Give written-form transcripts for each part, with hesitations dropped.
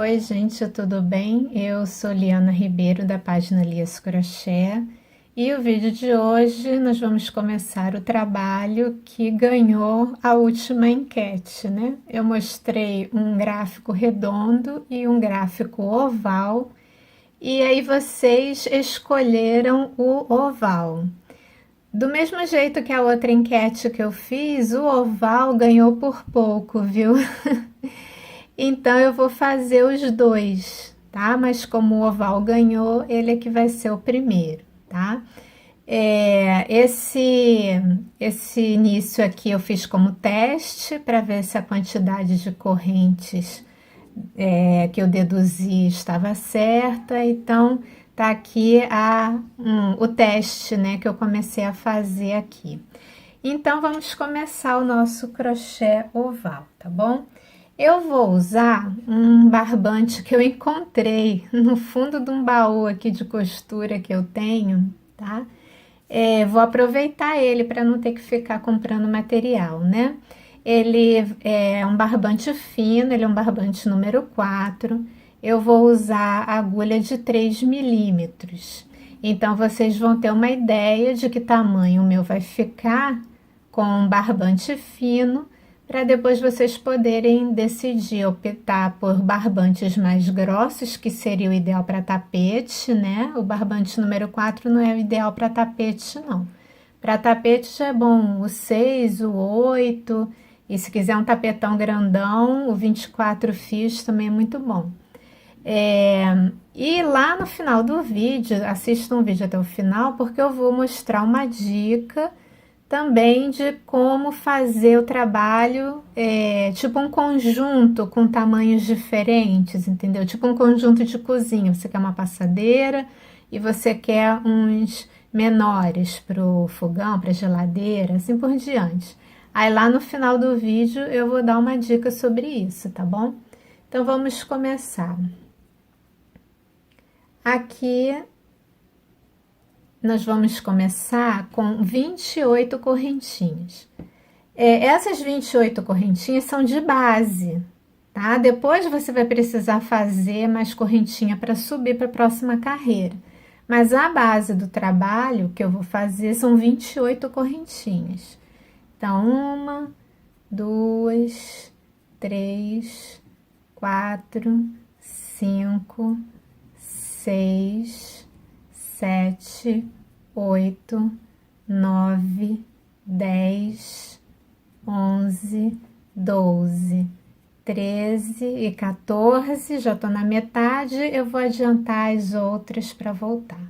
Oi, gente, tudo bem? Eu sou Liana Ribeiro, da página Lias Crochê, e o vídeo de hoje nós vamos começar o trabalho que ganhou a última enquete, né? Eu mostrei um gráfico redondo e um gráfico oval, e aí vocês escolheram o oval. Do mesmo jeito que a outra enquete que eu fiz, o oval ganhou por pouco, viu? Então eu vou fazer os dois, tá? Mas como o oval ganhou, ele é que vai ser o primeiro, tá? Esse início aqui eu fiz como teste para ver se a quantidade de correntes que eu deduzi estava certa. Então tá aqui o teste, né, que eu comecei a fazer aqui. Então vamos começar o nosso crochê oval, tá bom? Eu vou usar um barbante que eu encontrei no fundo de um baú aqui de costura que eu tenho, tá? Vou aproveitar ele para não ter que ficar comprando material, né? Ele é um barbante fino, ele é um barbante número 4. Eu vou usar agulha de 3 milímetros. Então, vocês vão ter uma ideia de que tamanho o meu vai ficar com um barbante fino, para depois vocês poderem decidir optar por barbantes mais grossos, que seria o ideal para tapete, né? O barbante número 4 não é o ideal para tapete, não. Para tapete já é bom o 6, o 8, e se quiser um tapetão grandão, o 24 fios também é muito bom. E lá no final do vídeo, assista um vídeo até o final, porque eu vou mostrar uma dica também de como fazer o trabalho, tipo um conjunto com tamanhos diferentes, entendeu? Tipo um conjunto de cozinha. Você quer uma passadeira e você quer uns menores para o fogão, para a geladeira, assim por diante. Aí lá no final do vídeo eu vou dar uma dica sobre isso, tá bom? Então vamos começar. Aqui nós vamos começar com 28 correntinhas. Essas 28 correntinhas são de base, tá? Depois você vai precisar fazer mais correntinha para subir para a próxima carreira. Mas a base do trabalho que eu vou fazer são 28 correntinhas. Então, 1, 2, 3, 4, 5, 6, 7, 8, 9, 10, 11, 12, 13 e 14. Já tô na metade, eu vou adiantar as outras para voltar.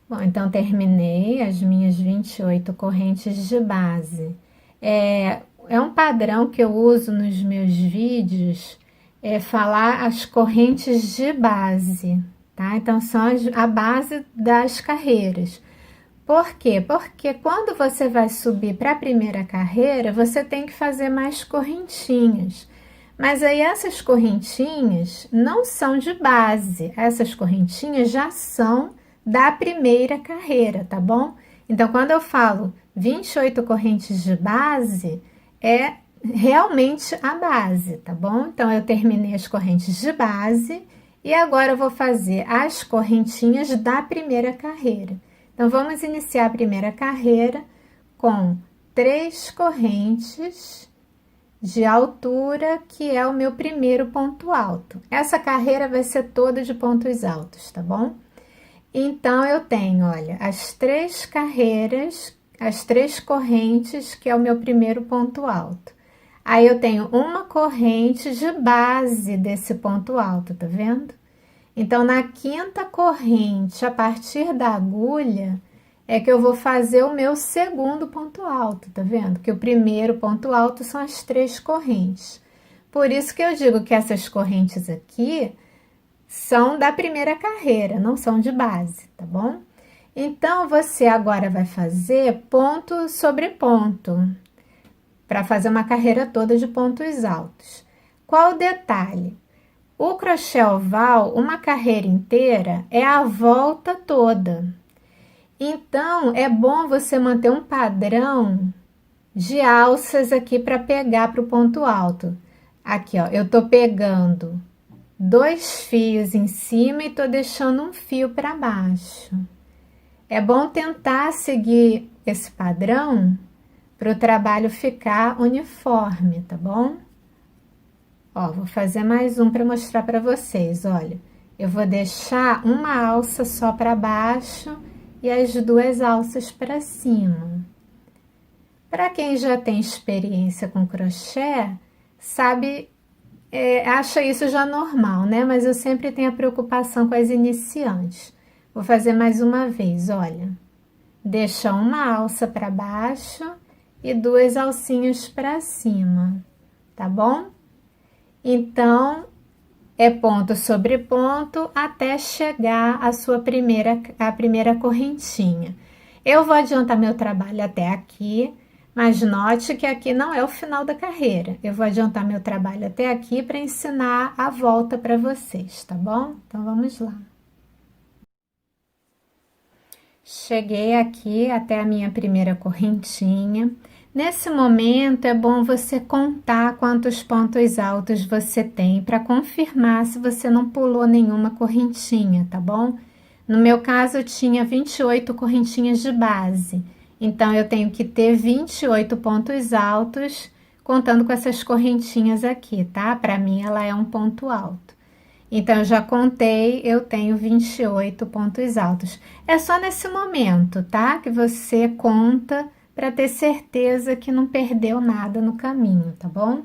Bom, então terminei as minhas 28 correntes de base. É um padrão que eu uso nos meus vídeos, falar as correntes de base, tá? Então, são a base das carreiras. Por quê? Porque quando você vai subir para a primeira carreira, você tem que fazer mais correntinhas. Mas aí essas correntinhas não são de base, essas correntinhas já são da primeira carreira, tá bom? Então, quando eu falo 28 correntes de base, é realmente a base, tá bom? Então, eu terminei as correntes de base e agora eu vou fazer as correntinhas da primeira carreira. Então, vamos iniciar a primeira carreira com 3 correntes de altura, que é o meu primeiro ponto alto. Essa carreira vai ser toda de pontos altos, tá bom? Então, eu tenho, olha, as 3 carreiras, as 3 correntes, que é o meu primeiro ponto alto. Aí, eu tenho uma corrente de base desse ponto alto, tá vendo? Então, na 5ª corrente, a partir da agulha, é que eu vou fazer o meu segundo ponto alto, tá vendo? Que o primeiro ponto alto são as 3 correntes. Por isso que eu digo que essas correntes aqui são da primeira carreira, não são de base, tá bom? Então, você agora vai fazer ponto sobre ponto, para fazer uma carreira toda de pontos altos. Qual o detalhe? O crochê oval, uma carreira inteira, é a volta toda. Então, é bom você manter um padrão de alças aqui para pegar para o ponto alto. Aqui, ó, eu tô pegando 2 fios em cima e tô deixando um fio para baixo. É bom tentar seguir esse padrão para o trabalho ficar uniforme, tá bom? Ó, vou fazer mais um para mostrar para vocês, olha. Eu vou deixar uma alça só para baixo e as 2 alças para cima. Para quem já tem experiência com crochê, sabe, acha isso já normal, né? Mas eu sempre tenho a preocupação com as iniciantes. Vou fazer mais uma vez, olha. Deixa uma alça para baixo e 2 alcinhas para cima, tá bom? Então, é ponto sobre ponto até chegar a primeira correntinha. Eu vou adiantar meu trabalho até aqui, mas note que aqui não é o final da carreira. Eu vou adiantar meu trabalho até aqui para ensinar a volta para vocês, tá bom? Então, vamos lá. Cheguei aqui até a minha primeira correntinha. Nesse momento é bom você contar quantos pontos altos você tem para confirmar se você não pulou nenhuma correntinha, tá bom? No meu caso eu tinha 28 correntinhas de base, então eu tenho que ter 28 pontos altos contando com essas correntinhas aqui, tá? Para mim ela é um ponto alto. Então, eu já contei, eu tenho 28 pontos altos. É só nesse momento, tá? Que você conta para ter certeza que não perdeu nada no caminho, tá bom?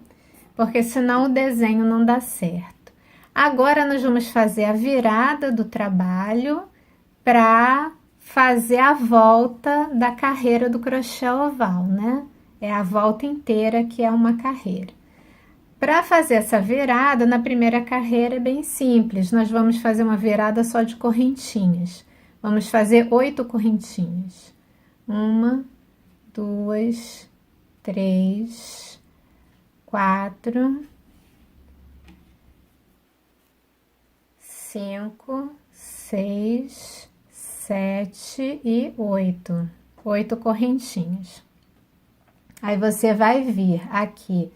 Porque senão o desenho não dá certo. Agora, nós vamos fazer a virada do trabalho para fazer a volta da carreira do crochê oval, né? É a volta inteira que é uma carreira. Para fazer essa virada, na primeira carreira é bem simples. Nós vamos fazer uma virada só de correntinhas. Vamos fazer 8 correntinhas. 1, 2, 3, 4, 5, 6, 7 e 8. 8 correntinhas. Aí você vai vir aqui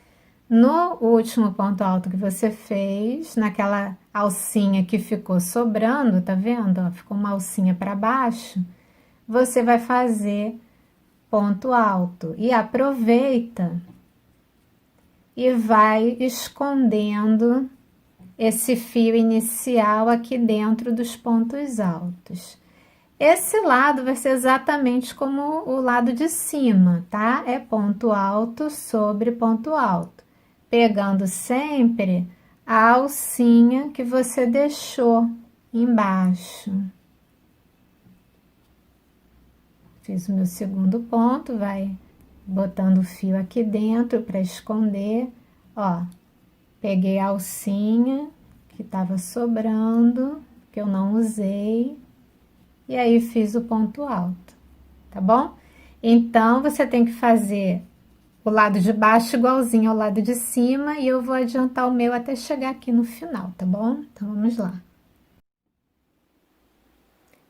no último ponto alto que você fez, naquela alcinha que ficou sobrando, tá vendo? Ó, ficou uma alcinha para baixo. Você vai fazer ponto alto e aproveita e vai escondendo esse fio inicial aqui dentro dos pontos altos. Esse lado vai ser exatamente como o lado de cima, tá? É ponto alto sobre ponto alto, pegando sempre a alcinha que você deixou embaixo. Fiz o meu segundo ponto, vai botando o fio aqui dentro para esconder. Ó, peguei a alcinha que estava sobrando, que eu não usei, e aí fiz o ponto alto, tá bom? Então, você tem que fazer o lado de baixo igualzinho ao lado de cima e eu vou adiantar o meu até chegar aqui no final, tá bom? Então, vamos lá.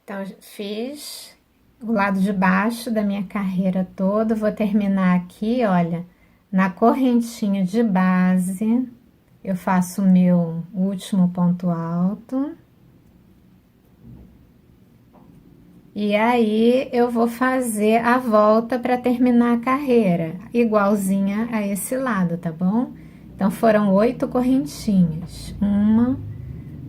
Então, fiz o lado de baixo da minha carreira toda, vou terminar aqui, olha, na correntinha de base, eu faço o meu último ponto alto. E aí, eu vou fazer a volta para terminar a carreira, igualzinha a esse lado, tá bom? Então, foram 8 correntinhas. 1,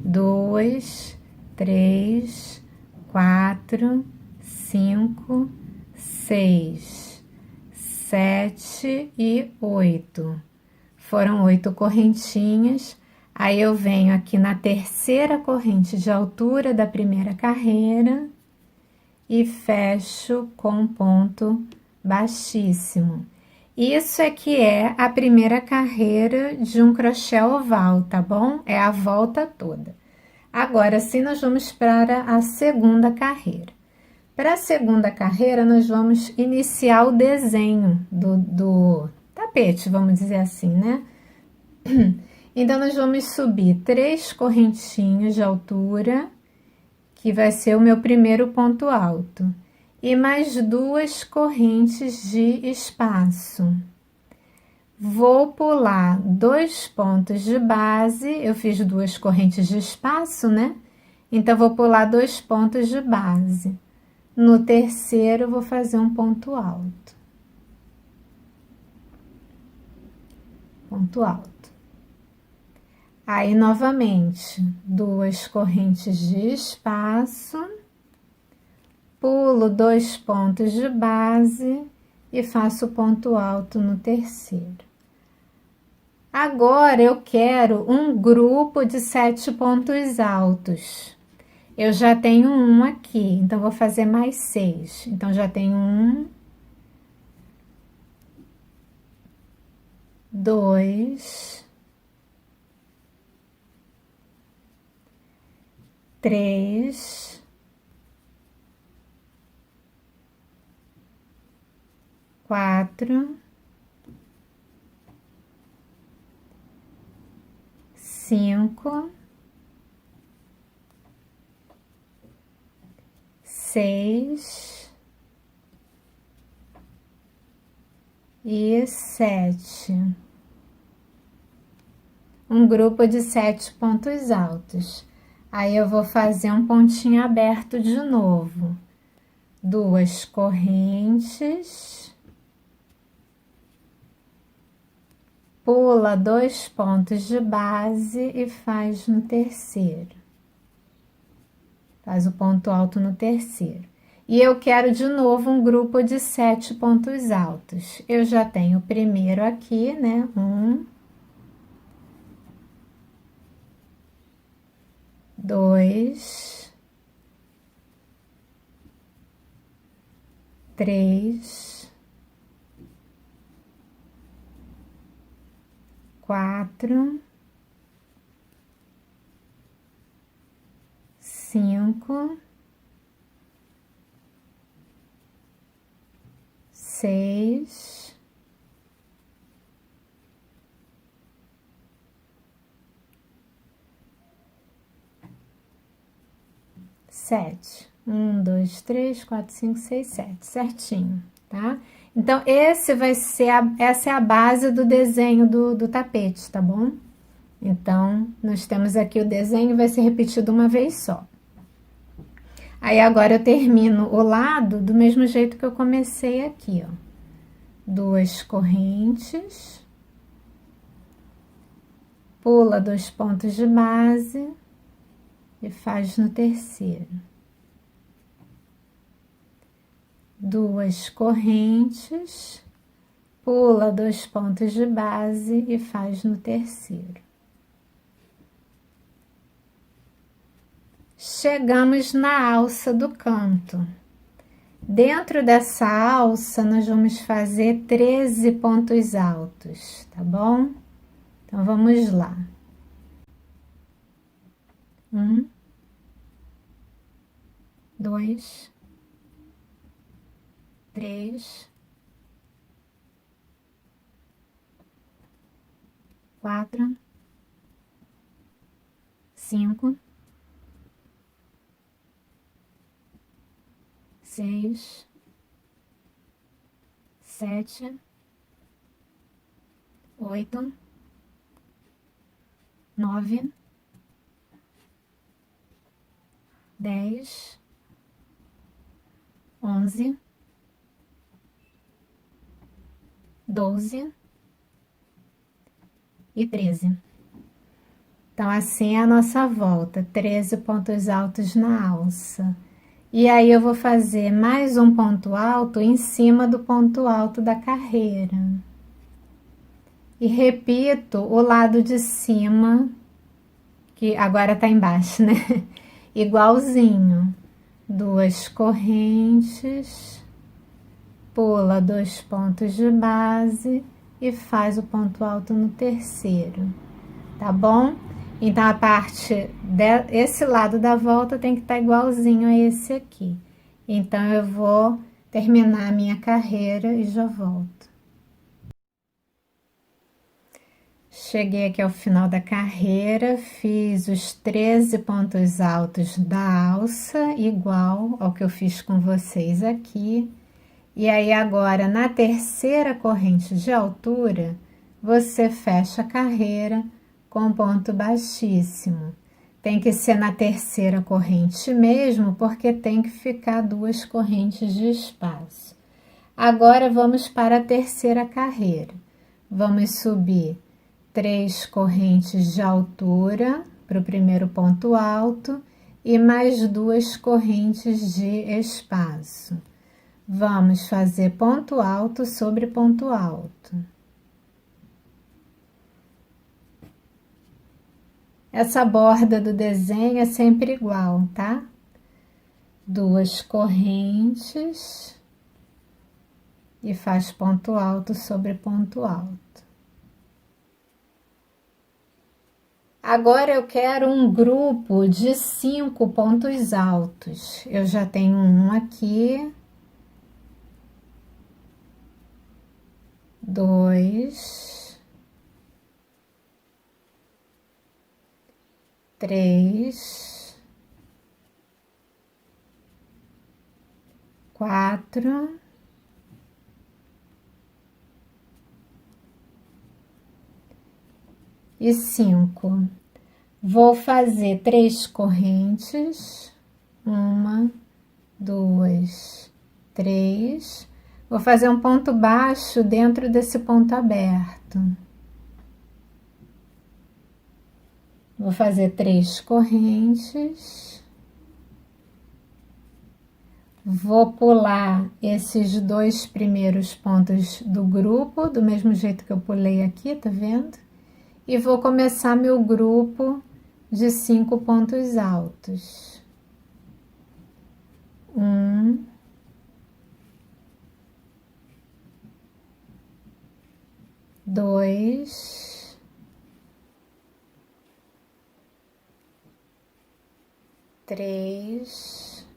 2, 3, 4, 5, 6, 7 e 8. Foram 8 correntinhas. Aí, eu venho aqui na terceira corrente de altura da primeira carreira e fecho com ponto baixíssimo. Isso é que é a primeira carreira de um crochê oval, tá bom? É a volta toda. Agora, sim, nós vamos para a segunda carreira. Para a segunda carreira, nós vamos iniciar o desenho do tapete, vamos dizer assim, né? Então, nós vamos subir 3 correntinhas de altura, que vai ser o meu primeiro ponto alto, e mais 2 correntes de espaço. Vou pular 2 pontos de base, eu fiz 2 correntes de espaço, né? Então, vou pular 2 pontos de base. No terceiro, vou fazer um ponto alto. Ponto alto. Aí, novamente, 2 correntes de espaço, pulo 2 pontos de base e faço ponto alto no terceiro. Agora, eu quero um grupo de 7 pontos altos. Eu já tenho um aqui, então vou fazer mais 6. Então, já tenho 1, 2, 3, 4, 5, 6 e 7. Um grupo de 7 pontos altos. Aí eu vou fazer um pontinho aberto de novo. 2 correntes. Pula 2 pontos de base e faz no terceiro. Faz o ponto alto no terceiro. E eu quero de novo um grupo de 7 pontos altos. Eu já tenho o primeiro aqui, né? 1, 2, 3, 4, 5, 6, 7. 1, 2, 3, 4, 5, 6, 7. Certinho, tá? Então, essa é a base do desenho do tapete, tá bom? Então, nós temos aqui o desenho, vai ser repetido uma vez só. Aí, agora eu termino o lado do mesmo jeito que eu comecei aqui, ó. 2 correntes. Pula 2 pontos de base e faz no terceiro. 2 correntes, pula 2 pontos de base e faz no terceiro. Chegamos na alça do canto. Dentro dessa alça, nós vamos fazer 13 pontos altos, tá bom? Então, vamos lá. 1, 2, 3, 4, 5, 6, 7, 8, 9, 10, 11, 12 e 13. Então, assim é a nossa volta, 13 pontos altos na alça. E aí, eu vou fazer mais um ponto alto em cima do ponto alto da carreira. E repito o lado de cima, que agora tá embaixo, né? Igualzinho. 2 correntes, pula 2 pontos de base e faz o ponto alto no terceiro, tá bom? Então, a parte desse lado da volta tem que estar igualzinho a esse aqui. Então, eu vou terminar a minha carreira e já volto. Cheguei aqui ao final da carreira, fiz os 13 pontos altos da alça, igual ao que eu fiz com vocês aqui. E aí, agora, na terceira corrente de altura, você fecha a carreira com ponto baixíssimo. Tem que ser na terceira corrente mesmo, porque tem que ficar 2 correntes de espaço. Agora vamos para a terceira carreira. Vamos subir 3 correntes de altura para o primeiro ponto alto e mais 2 correntes de espaço. Vamos fazer ponto alto sobre ponto alto. Essa borda do desenho é sempre igual, tá? 2 correntes e faz ponto alto sobre ponto alto. Agora eu quero um grupo de 5 pontos altos. Eu já tenho um aqui, 2, 3, 4 e 5. Vou fazer 3 correntes, 1, 2, 3. Vou fazer um ponto baixo dentro desse ponto aberto. Vou fazer 3 correntes. Vou pular esses 2 primeiros pontos do grupo, do mesmo jeito que eu pulei aqui, tá vendo? E vou começar meu grupo de 5 pontos altos. 1, 2, 3,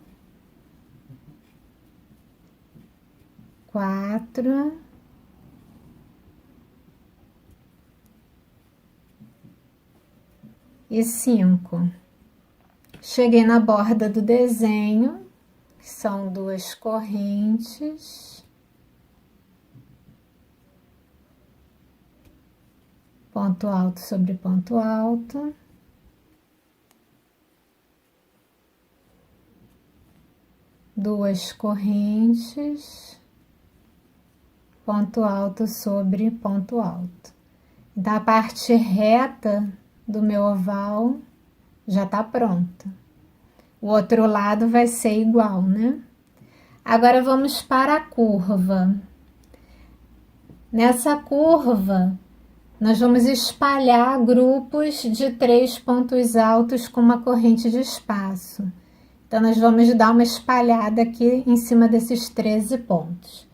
4 e 5. Cheguei na borda do desenho, que são 2 correntes, ponto alto sobre ponto alto, duas correntes, ponto alto sobre ponto alto. Então, a parte reta do meu oval já está pronta. O outro lado vai ser igual, né? Agora vamos para a curva. Nessa curva, nós vamos espalhar grupos de 3 pontos altos com uma corrente de espaço. Então, nós vamos dar uma espalhada aqui em cima desses 13 pontos.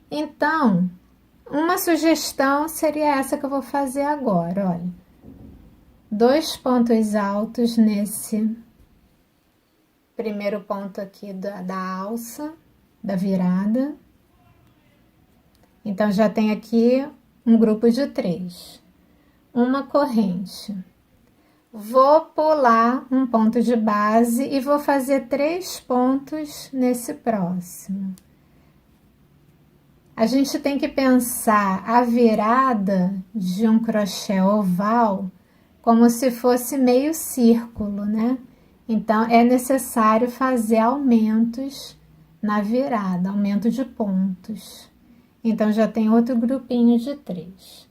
Então, uma sugestão seria essa que eu vou fazer agora, olha. 2 pontos altos nesse primeiro ponto aqui da alça, da virada. Então, já tem aqui um grupo de 3. Uma corrente. Vou pular um ponto de base e vou fazer 3 pontos nesse próximo. A gente tem que pensar a virada de um crochê oval como se fosse meio círculo, né? Então, é necessário fazer aumentos na virada, aumento de pontos. Então, já tem outro grupinho de 3.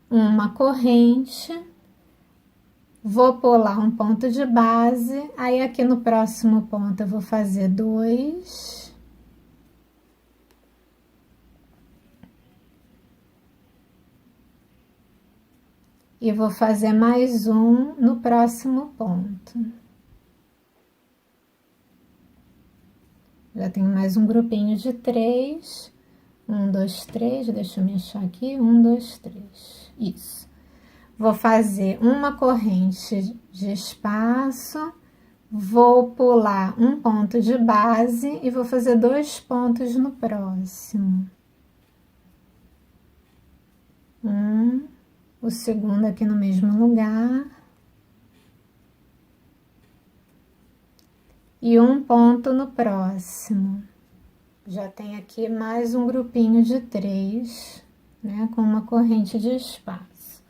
Uma corrente, vou pular um ponto de base, aí aqui no próximo ponto eu vou fazer 2. E vou fazer mais um no próximo ponto. Já tenho mais um grupinho de 3. 1, 2, 3. Deixa eu me achar aqui. 1, 2, 3. Isso. Vou fazer uma corrente de espaço. Vou pular um ponto de base e vou fazer 2 pontos no próximo. O segundo aqui no mesmo lugar. E um ponto no próximo. Já tem aqui mais um grupinho de 3. né, com uma corrente de espaço.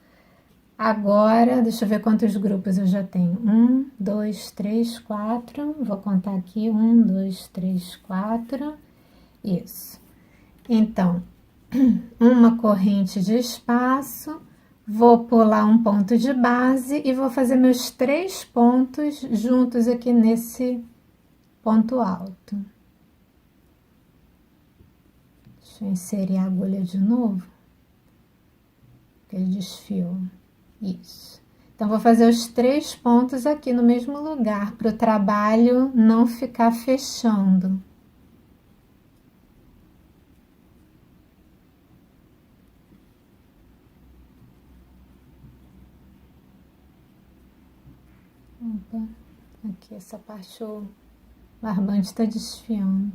Agora, deixa eu ver quantos grupos eu já tenho. 1, 2, 3, 4. Vou contar aqui. 1, 2, 3, 4. Isso. Então, uma corrente de espaço, vou pular um ponto de base e vou fazer meus 3 pontos juntos aqui nesse ponto alto. Deixa eu inserir a agulha de novo, que ele desfiou. Isso. Então, vou fazer os 3 pontos aqui no mesmo lugar, para o trabalho não ficar fechando. Opa, aqui essa parte o barbante está desfiando.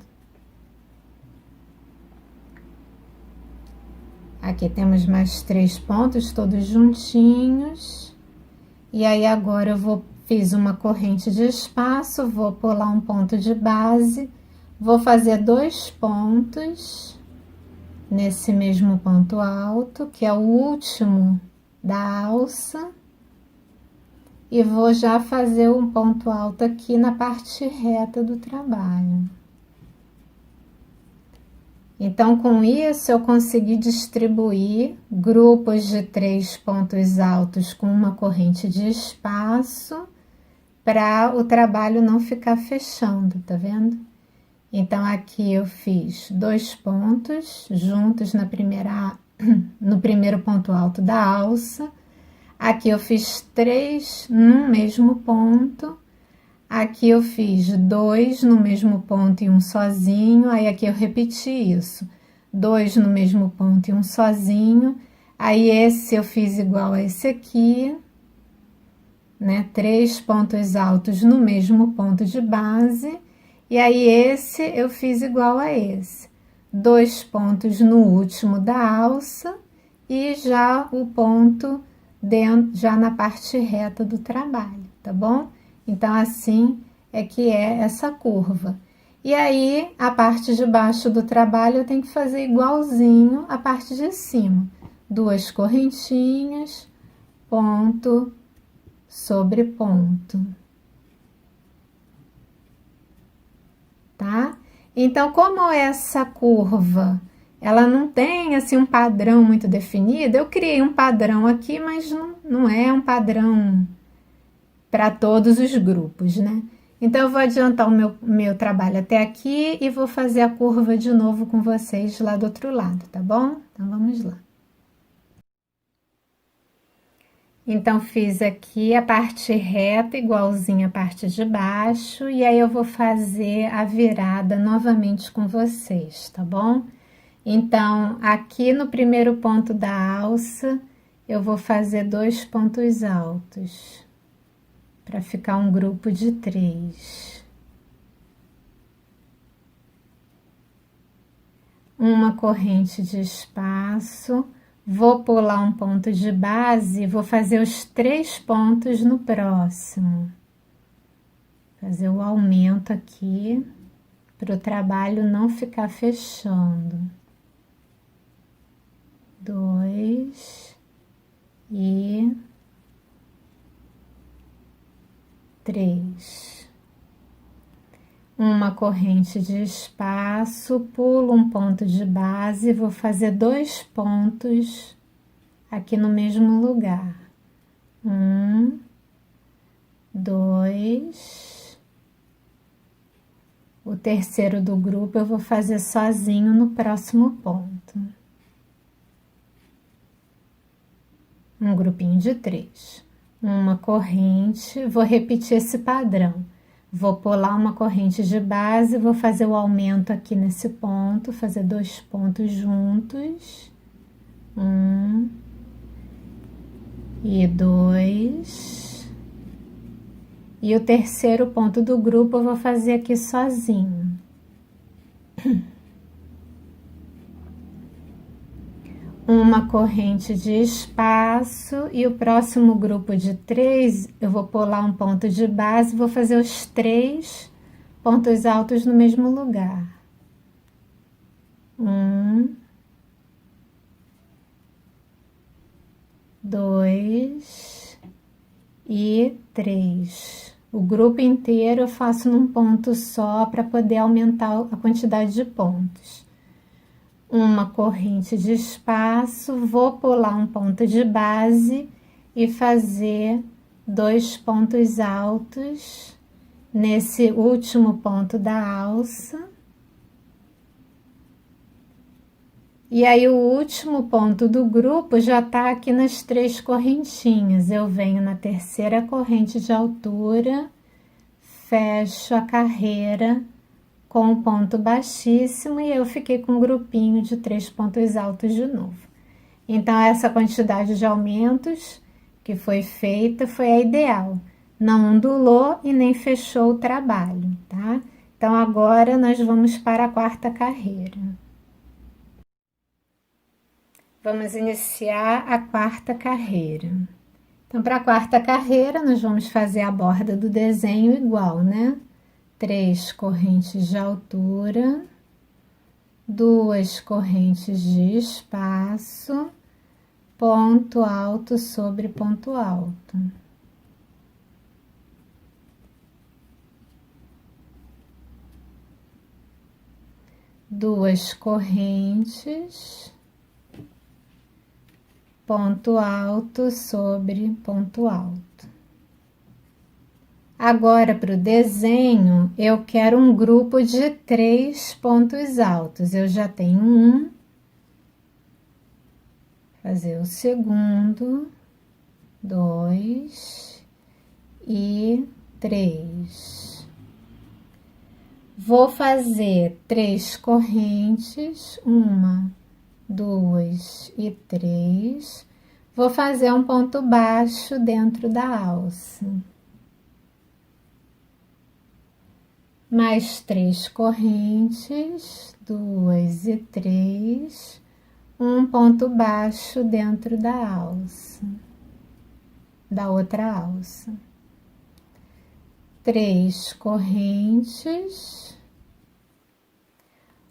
Aqui temos mais 3 pontos, todos juntinhos. E aí agora eu fiz uma corrente de espaço, vou pular um ponto de base, vou fazer 2 pontos nesse mesmo ponto alto, que é o último da alça. E vou já fazer um ponto alto aqui na parte reta do trabalho. Então, com isso, eu consegui distribuir grupos de 3 pontos altos com uma corrente de espaço para o trabalho não ficar fechando, tá vendo? Então, aqui eu fiz 2 pontos juntos no primeiro ponto alto da alça. Aqui eu fiz 3 no mesmo ponto. Aqui eu fiz 2 no mesmo ponto e um sozinho, aí aqui eu repeti isso. 2 no mesmo ponto e um sozinho. Aí esse eu fiz igual a esse aqui, né? 3 pontos altos no mesmo ponto de base. E aí esse eu fiz igual a esse. 2 pontos no último da alça e já o ponto já na parte reta do trabalho, tá bom? Então, assim é que é essa curva. E aí, a parte de baixo do trabalho eu tenho que fazer igualzinho a parte de cima. 2 correntinhas, ponto sobre ponto. Tá? Então, como essa curva, ela não tem assim um padrão muito definido, eu criei um padrão aqui, mas não é um padrão para todos os grupos, né? Então, eu vou adiantar o meu trabalho até aqui e vou fazer a curva de novo com vocês lá do outro lado, tá bom? Então, vamos lá. Então, fiz aqui a parte reta igualzinha a parte de baixo, e aí eu vou fazer a virada novamente com vocês, tá bom? Então, aqui no primeiro ponto da alça, eu vou fazer 2 pontos altos, para ficar um grupo de 3. Uma corrente de espaço, vou pular um ponto de base, vou fazer os 3 pontos no próximo. Fazer o aumento aqui, para o trabalho não ficar fechando. 2 e 3. Uma corrente de espaço, pulo um ponto de base, vou fazer 2 pontos aqui no mesmo lugar. 1, 2. O terceiro do grupo eu vou fazer sozinho no próximo ponto. Um grupinho de 3. Uma corrente, vou repetir esse padrão. Vou pular uma corrente de base, vou fazer o aumento aqui nesse ponto, fazer 2 pontos juntos. 1 e 2. E o terceiro ponto do grupo eu vou fazer aqui sozinho. Uma corrente de espaço e o próximo grupo de 3, eu vou pular um ponto de base, vou fazer os 3 pontos altos no mesmo lugar. 1 2 e 3. O grupo inteiro eu faço num ponto só para poder aumentar a quantidade de pontos. Uma corrente de espaço, vou pular um ponto de base e fazer 2 pontos altos nesse último ponto da alça. E aí o último ponto do grupo já está aqui nas 3 correntinhas. Eu venho na terceira corrente de altura, fecho a carreira com um ponto baixíssimo e eu fiquei com um grupinho de 3 pontos altos de novo. Então essa quantidade de aumentos que foi feita foi a ideal. Não ondulou e nem fechou o trabalho, tá? Então agora nós vamos para a quarta carreira. Vamos iniciar a quarta carreira. Então, para a quarta carreira, nós vamos fazer a borda do desenho igual, né? 3 correntes de altura, 2 correntes de espaço, ponto alto sobre ponto alto. Duas correntes, ponto alto sobre ponto alto. Agora, para o desenho, eu quero um grupo de 3 pontos altos. Eu já tenho um. Fazer o segundo, 2 e 3. Vou fazer 3 correntes, 1, 2 e 3. Vou fazer um ponto baixo dentro da alça. Mais 3 correntes, 2 e 3, um ponto baixo dentro da alça, da outra alça. 3 correntes,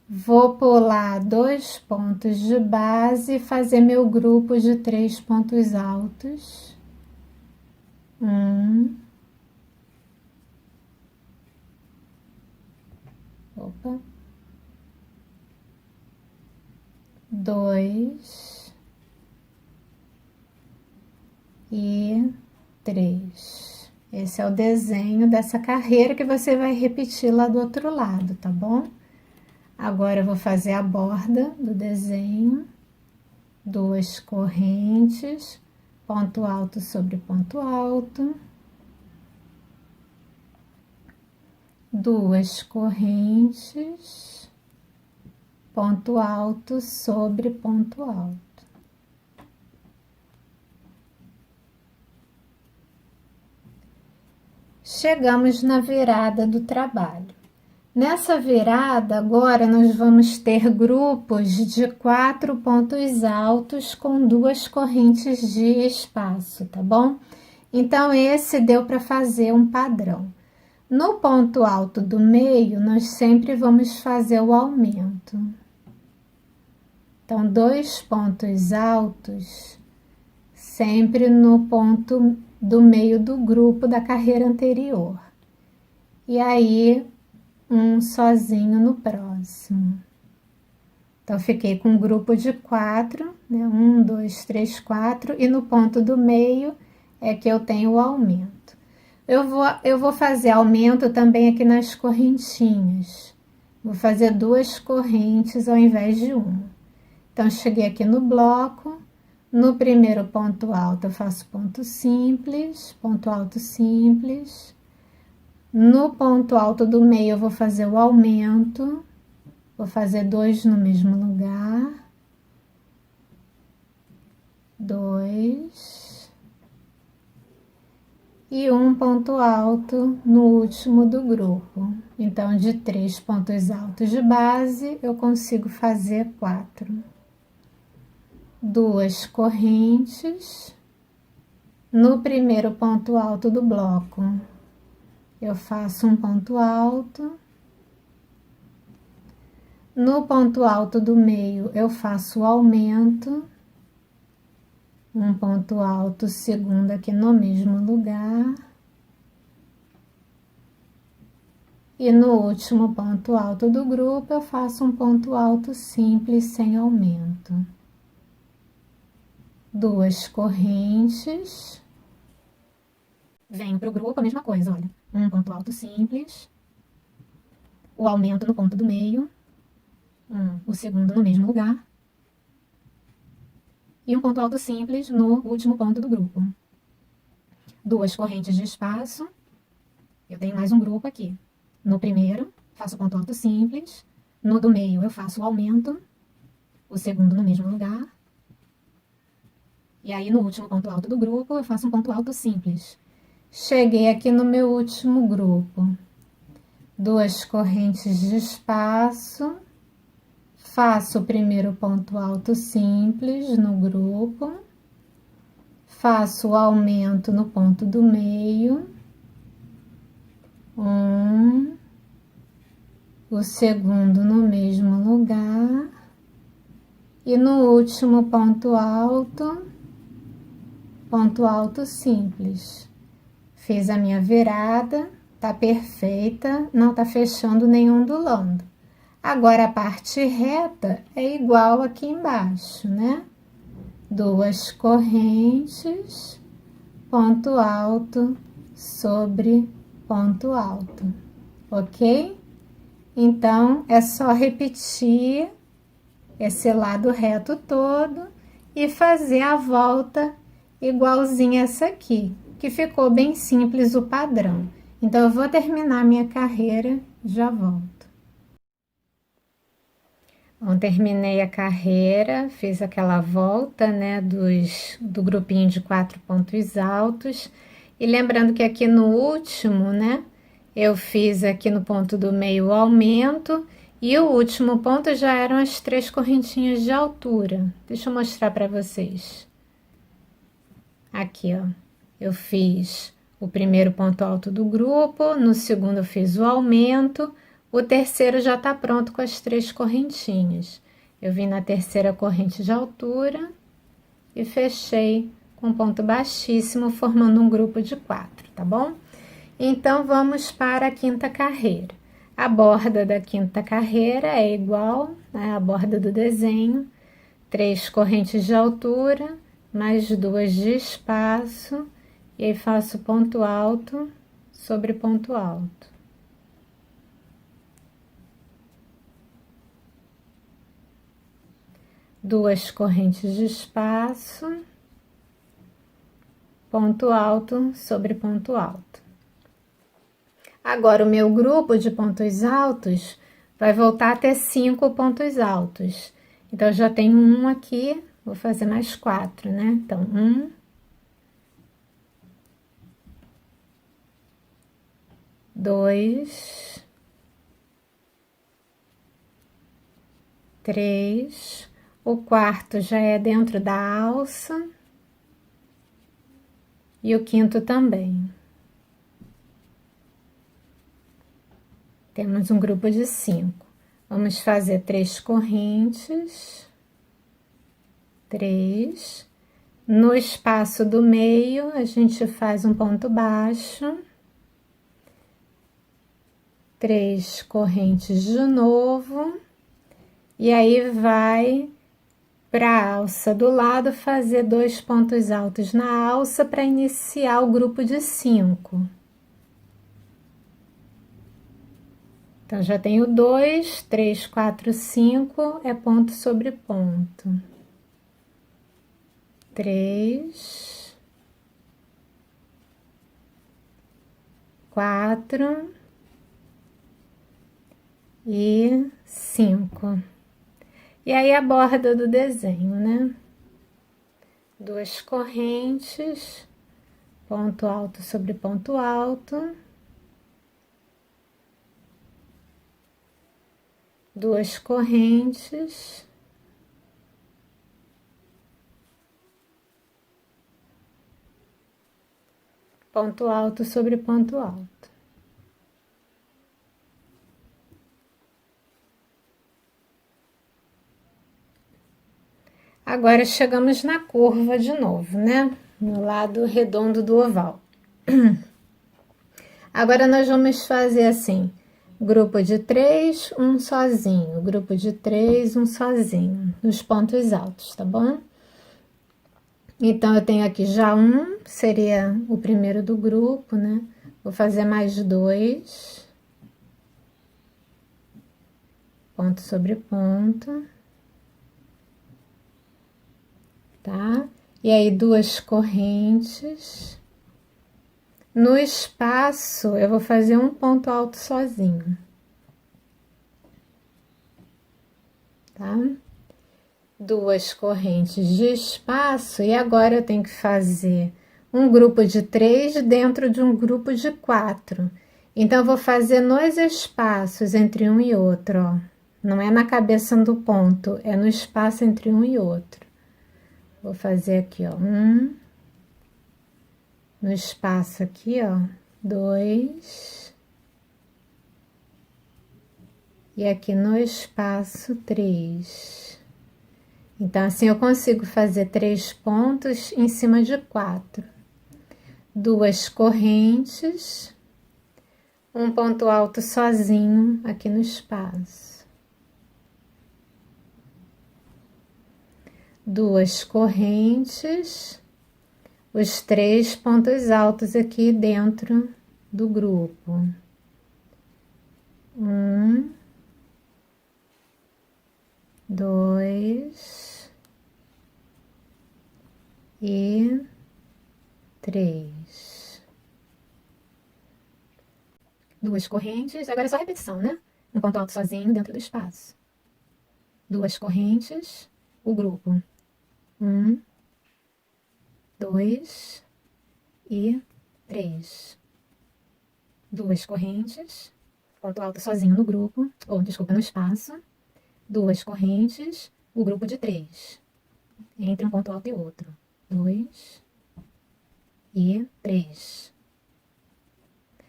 vou pular 2 pontos de base e fazer meu grupo de 3 pontos altos. 2 e 3. Esse é o desenho dessa carreira que você vai repetir lá do outro lado, tá bom? Agora eu vou fazer a borda do desenho, 2 correntes, ponto alto sobre ponto alto, 2 correntes, ponto alto sobre ponto alto. Chegamos na virada do trabalho. Nessa virada, agora nós vamos ter grupos de 4 pontos altos com 2 correntes de espaço, tá bom? Então, esse deu para fazer um padrão. No ponto alto do meio, nós sempre vamos fazer o aumento. Então, 2 pontos altos, sempre no ponto do meio do grupo da carreira anterior. E aí, um sozinho no próximo. Então, fiquei com um grupo de 4, né? 1, 2, 3, 4, e no ponto do meio é que eu tenho o aumento. Eu vou fazer aumento também aqui nas correntinhas. Vou fazer 2 correntes ao invés de uma. Então, cheguei aqui no bloco, no primeiro ponto alto eu faço ponto simples, ponto alto simples. No ponto alto do meio eu vou fazer o aumento, vou fazer 2 no mesmo lugar, 2, e um ponto alto no último do grupo. Então, de 3 pontos altos de base, eu consigo fazer 4. 2 correntes, no primeiro ponto alto do bloco, eu faço um ponto alto, no ponto alto do meio eu faço o aumento, um ponto alto segundo aqui no mesmo lugar. E no último ponto alto do grupo, eu faço um ponto alto simples sem aumento. Duas correntes. Venho para o grupo, a mesma coisa, olha. Um ponto alto simples. O aumento no ponto do meio. O segundo no mesmo lugar. E um ponto alto simples no último ponto do grupo. Duas correntes de espaço. Eu tenho mais um grupo aqui. No primeiro, faço ponto alto simples. No do meio, eu faço o aumento. O segundo no mesmo lugar. E aí, no último ponto alto do grupo, eu faço um ponto alto simples. Cheguei aqui no meu último grupo. Duas correntes de espaço. Faço o primeiro ponto alto simples no grupo. Faço o aumento no ponto do meio. O segundo no mesmo lugar. E no último ponto alto simples. Fiz a minha virada, tá perfeita, não tá fechando nem ondulando. Agora a parte reta é igual aqui embaixo, né? Duas correntes, ponto alto sobre ponto alto, ok? Então, é só repetir esse lado reto todo e fazer a volta igualzinha essa aqui, que ficou bem simples o padrão. Então, eu vou terminar minha carreira, já volto. Bom, terminei a carreira, fiz aquela volta, né, do grupinho de 4 pontos altos. E lembrando que aqui no último, né, eu fiz aqui no ponto do meio o aumento. E o último ponto já eram as 3 correntinhas de altura. Deixa eu mostrar para vocês. Aqui, ó, eu fiz o primeiro ponto alto do grupo, no segundo eu fiz o aumento, o terceiro já tá pronto com as 3 correntinhas. Eu vim na terceira corrente de altura e fechei com ponto baixíssimo, formando um grupo de 4, tá bom? Então, vamos para a quinta carreira. A borda da quinta carreira é igual, né, à borda do desenho, 3 correntes de altura, mais 2 de espaço, e aí faço ponto alto sobre ponto alto. Duas correntes de espaço, ponto alto sobre ponto alto. Agora, o meu grupo de pontos altos vai voltar a ter 5 pontos altos. Então, eu já tenho um aqui, vou fazer mais 4, né? Então, 1, 2, 3, o quarto já é dentro da alça e o quinto também. Temos um grupo de 5. Vamos fazer 3 correntes, 3. No espaço do meio, a gente faz um ponto baixo, 3 correntes de novo, e aí vai para a alça do lado fazer 2 pontos altos na alça para iniciar o grupo de 5. Então, já tenho 2, 3, 4, 5, é ponto sobre ponto. 3, 4 e 5. E aí, a borda do desenho, né? 2 correntes, ponto alto sobre ponto alto. 2 correntes, ponto alto sobre ponto alto. Agora chegamos na curva de novo, né? No lado redondo do oval. Agora nós vamos fazer assim, grupo de 3, um sozinho, grupo de 3, um sozinho, nos pontos altos, tá bom? Então, eu tenho aqui já um, seria o primeiro do grupo, né? Vou fazer mais 2, ponto sobre ponto, tá? E aí, 2 correntes. No espaço, eu vou fazer um ponto alto sozinho, tá? 2 correntes de espaço, e agora eu tenho que fazer um grupo de 3 dentro de um grupo de 4. Então, eu vou fazer nos espaços entre um e outro, ó. Não é na cabeça do ponto, é no espaço entre um e outro. Vou fazer aqui, ó, no espaço aqui, ó, 2, e aqui no espaço 3. Então, assim, eu consigo fazer 3 pontos em cima de 4. 2 correntes, um ponto alto sozinho aqui no espaço. 2 correntes, os 3 pontos altos aqui dentro do grupo. 1, 2 e 3. 2 correntes, agora é só repetição, né? Um ponto alto sozinho dentro do espaço. 2 correntes, o grupo. 1, 2 e 3. 2 correntes, ponto alto sozinho no grupo, ou desculpa, no espaço. 2 correntes, o grupo de 3. Entre um ponto alto e outro. 2 e 3.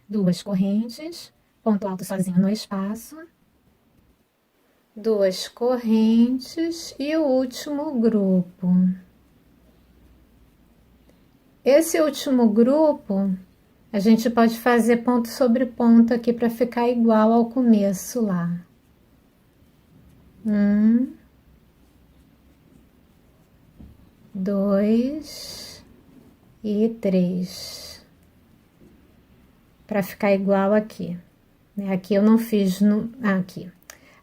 2 correntes, ponto alto sozinho no espaço. 2 correntes e o último grupo. Esse último grupo, a gente pode fazer ponto sobre ponto aqui para ficar igual ao começo lá. 1, 2 e 3. Para ficar igual aqui. Aqui eu não fiz no...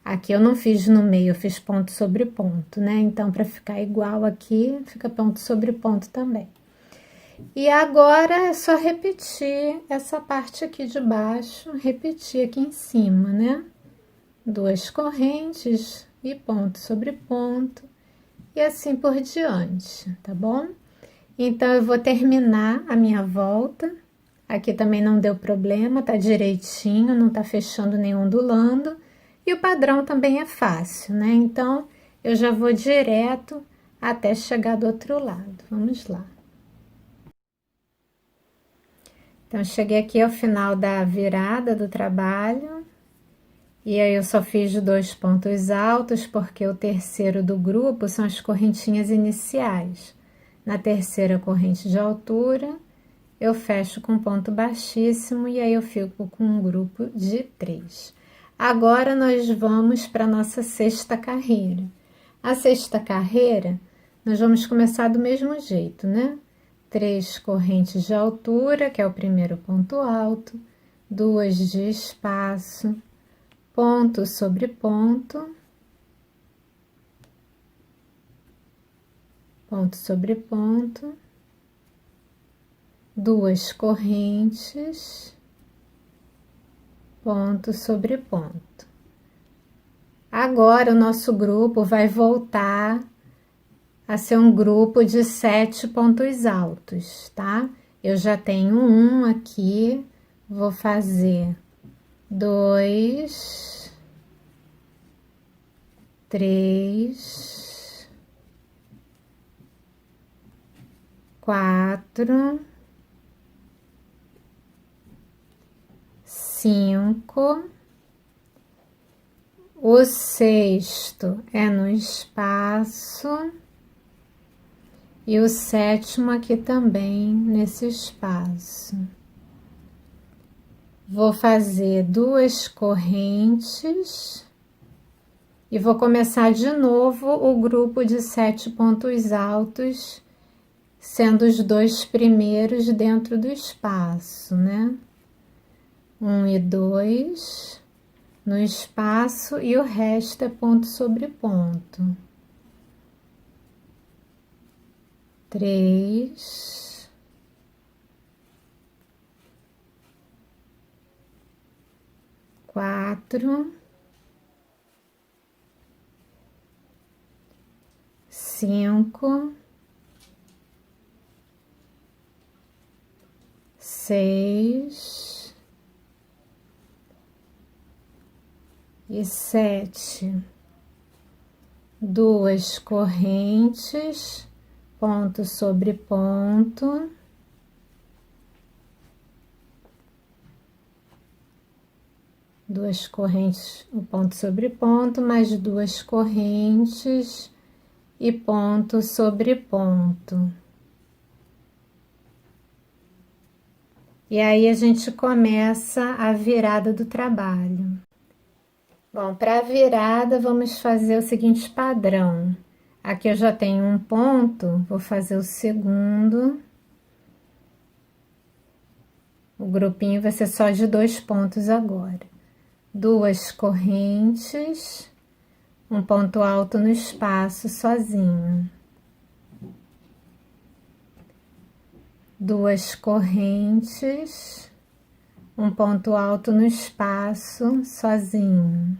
Aqui eu não fiz no meio, eu fiz ponto sobre ponto, né? Então, para ficar igual aqui, fica ponto sobre ponto também. E agora é só repetir essa parte aqui de baixo, repetir aqui em cima, né? 2 correntes e ponto sobre ponto, e assim por diante, tá bom? Então, eu vou terminar a minha volta. Aqui também não deu problema, tá direitinho, não tá fechando nem ondulando. E o padrão também é fácil, né? Então, eu já vou direto até chegar do outro lado. Vamos lá. Então, cheguei aqui ao final da virada do trabalho. E aí, eu só fiz 2 pontos altos, porque o terceiro do grupo são as correntinhas iniciais. Na terceira corrente de altura, eu fecho com ponto baixíssimo e aí eu fico com um grupo de 3. Agora nós vamos para a nossa sexta carreira. A sexta carreira, nós vamos começar do mesmo jeito, né? 3 correntes de altura, que é o primeiro ponto alto, 2 de espaço, ponto sobre ponto, ponto sobre ponto, 2 correntes, ponto sobre ponto. Agora o nosso grupo vai voltar a ser um grupo de 7 pontos altos, tá? Eu já tenho um aqui, vou fazer 2, 3, 4, 5, o sexto é no espaço, e o sétimo aqui também nesse espaço. Vou fazer 2 correntes e vou começar de novo o grupo de 7 pontos altos, sendo os 2 primeiros dentro do espaço, né? 1 e 2 no espaço e o resto é ponto sobre ponto. 3, 4, 5, 6 e 7. 2 correntes, ponto sobre ponto. Duas correntes, o ponto sobre ponto, mais 2 correntes e ponto sobre ponto. E aí a gente começa a virada do trabalho. Bom, para a virada vamos fazer o seguinte padrão. Aqui eu já tenho um ponto, vou fazer o segundo. O grupinho vai ser só de 2 pontos agora. 2 correntes, um ponto alto no espaço sozinho. 2 correntes, um ponto alto no espaço sozinho.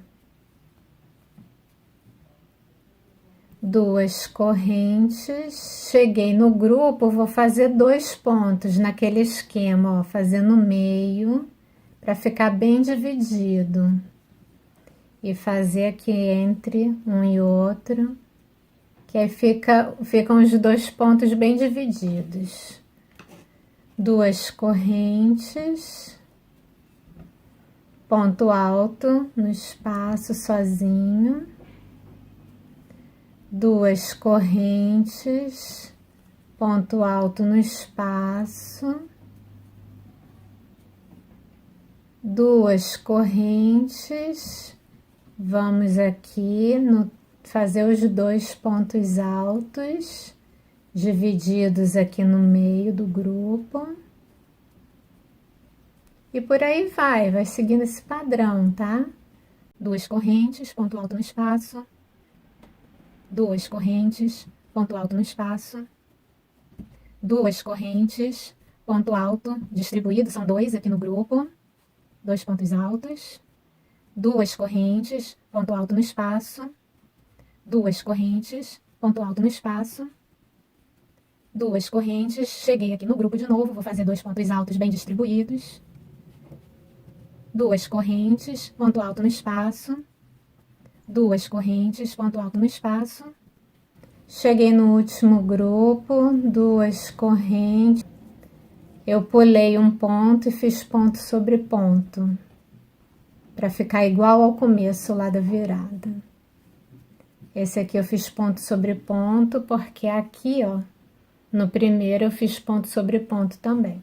2 correntes, cheguei no grupo, vou fazer 2 pontos naquele esquema, ó, fazer no meio, para ficar bem dividido. E fazer aqui entre um e outro, que aí ficam os 2 pontos bem divididos. 2 correntes, ponto alto no espaço sozinho. 2 correntes, ponto alto no espaço. 2 correntes, vamos aqui fazer os 2 pontos altos, divididos aqui no meio do grupo. E por aí vai seguindo esse padrão, tá? 2 correntes, ponto alto no espaço. 2 correntes, ponto alto no espaço. 2 correntes, ponto alto, distribuído, são 2 aqui no grupo. 2 pontos altos. 2 correntes, ponto alto no espaço. 2 correntes, ponto alto no espaço. 2 correntes, cheguei aqui no grupo de novo, vou fazer 2 pontos altos bem distribuídos. 2 correntes, ponto alto no espaço. 2 correntes, ponto alto no espaço. Cheguei no último grupo, 2 correntes. Eu pulei um ponto e fiz ponto sobre ponto, para ficar igual ao começo lá da virada. Esse aqui eu fiz ponto sobre ponto, porque aqui, ó, no primeiro eu fiz ponto sobre ponto também.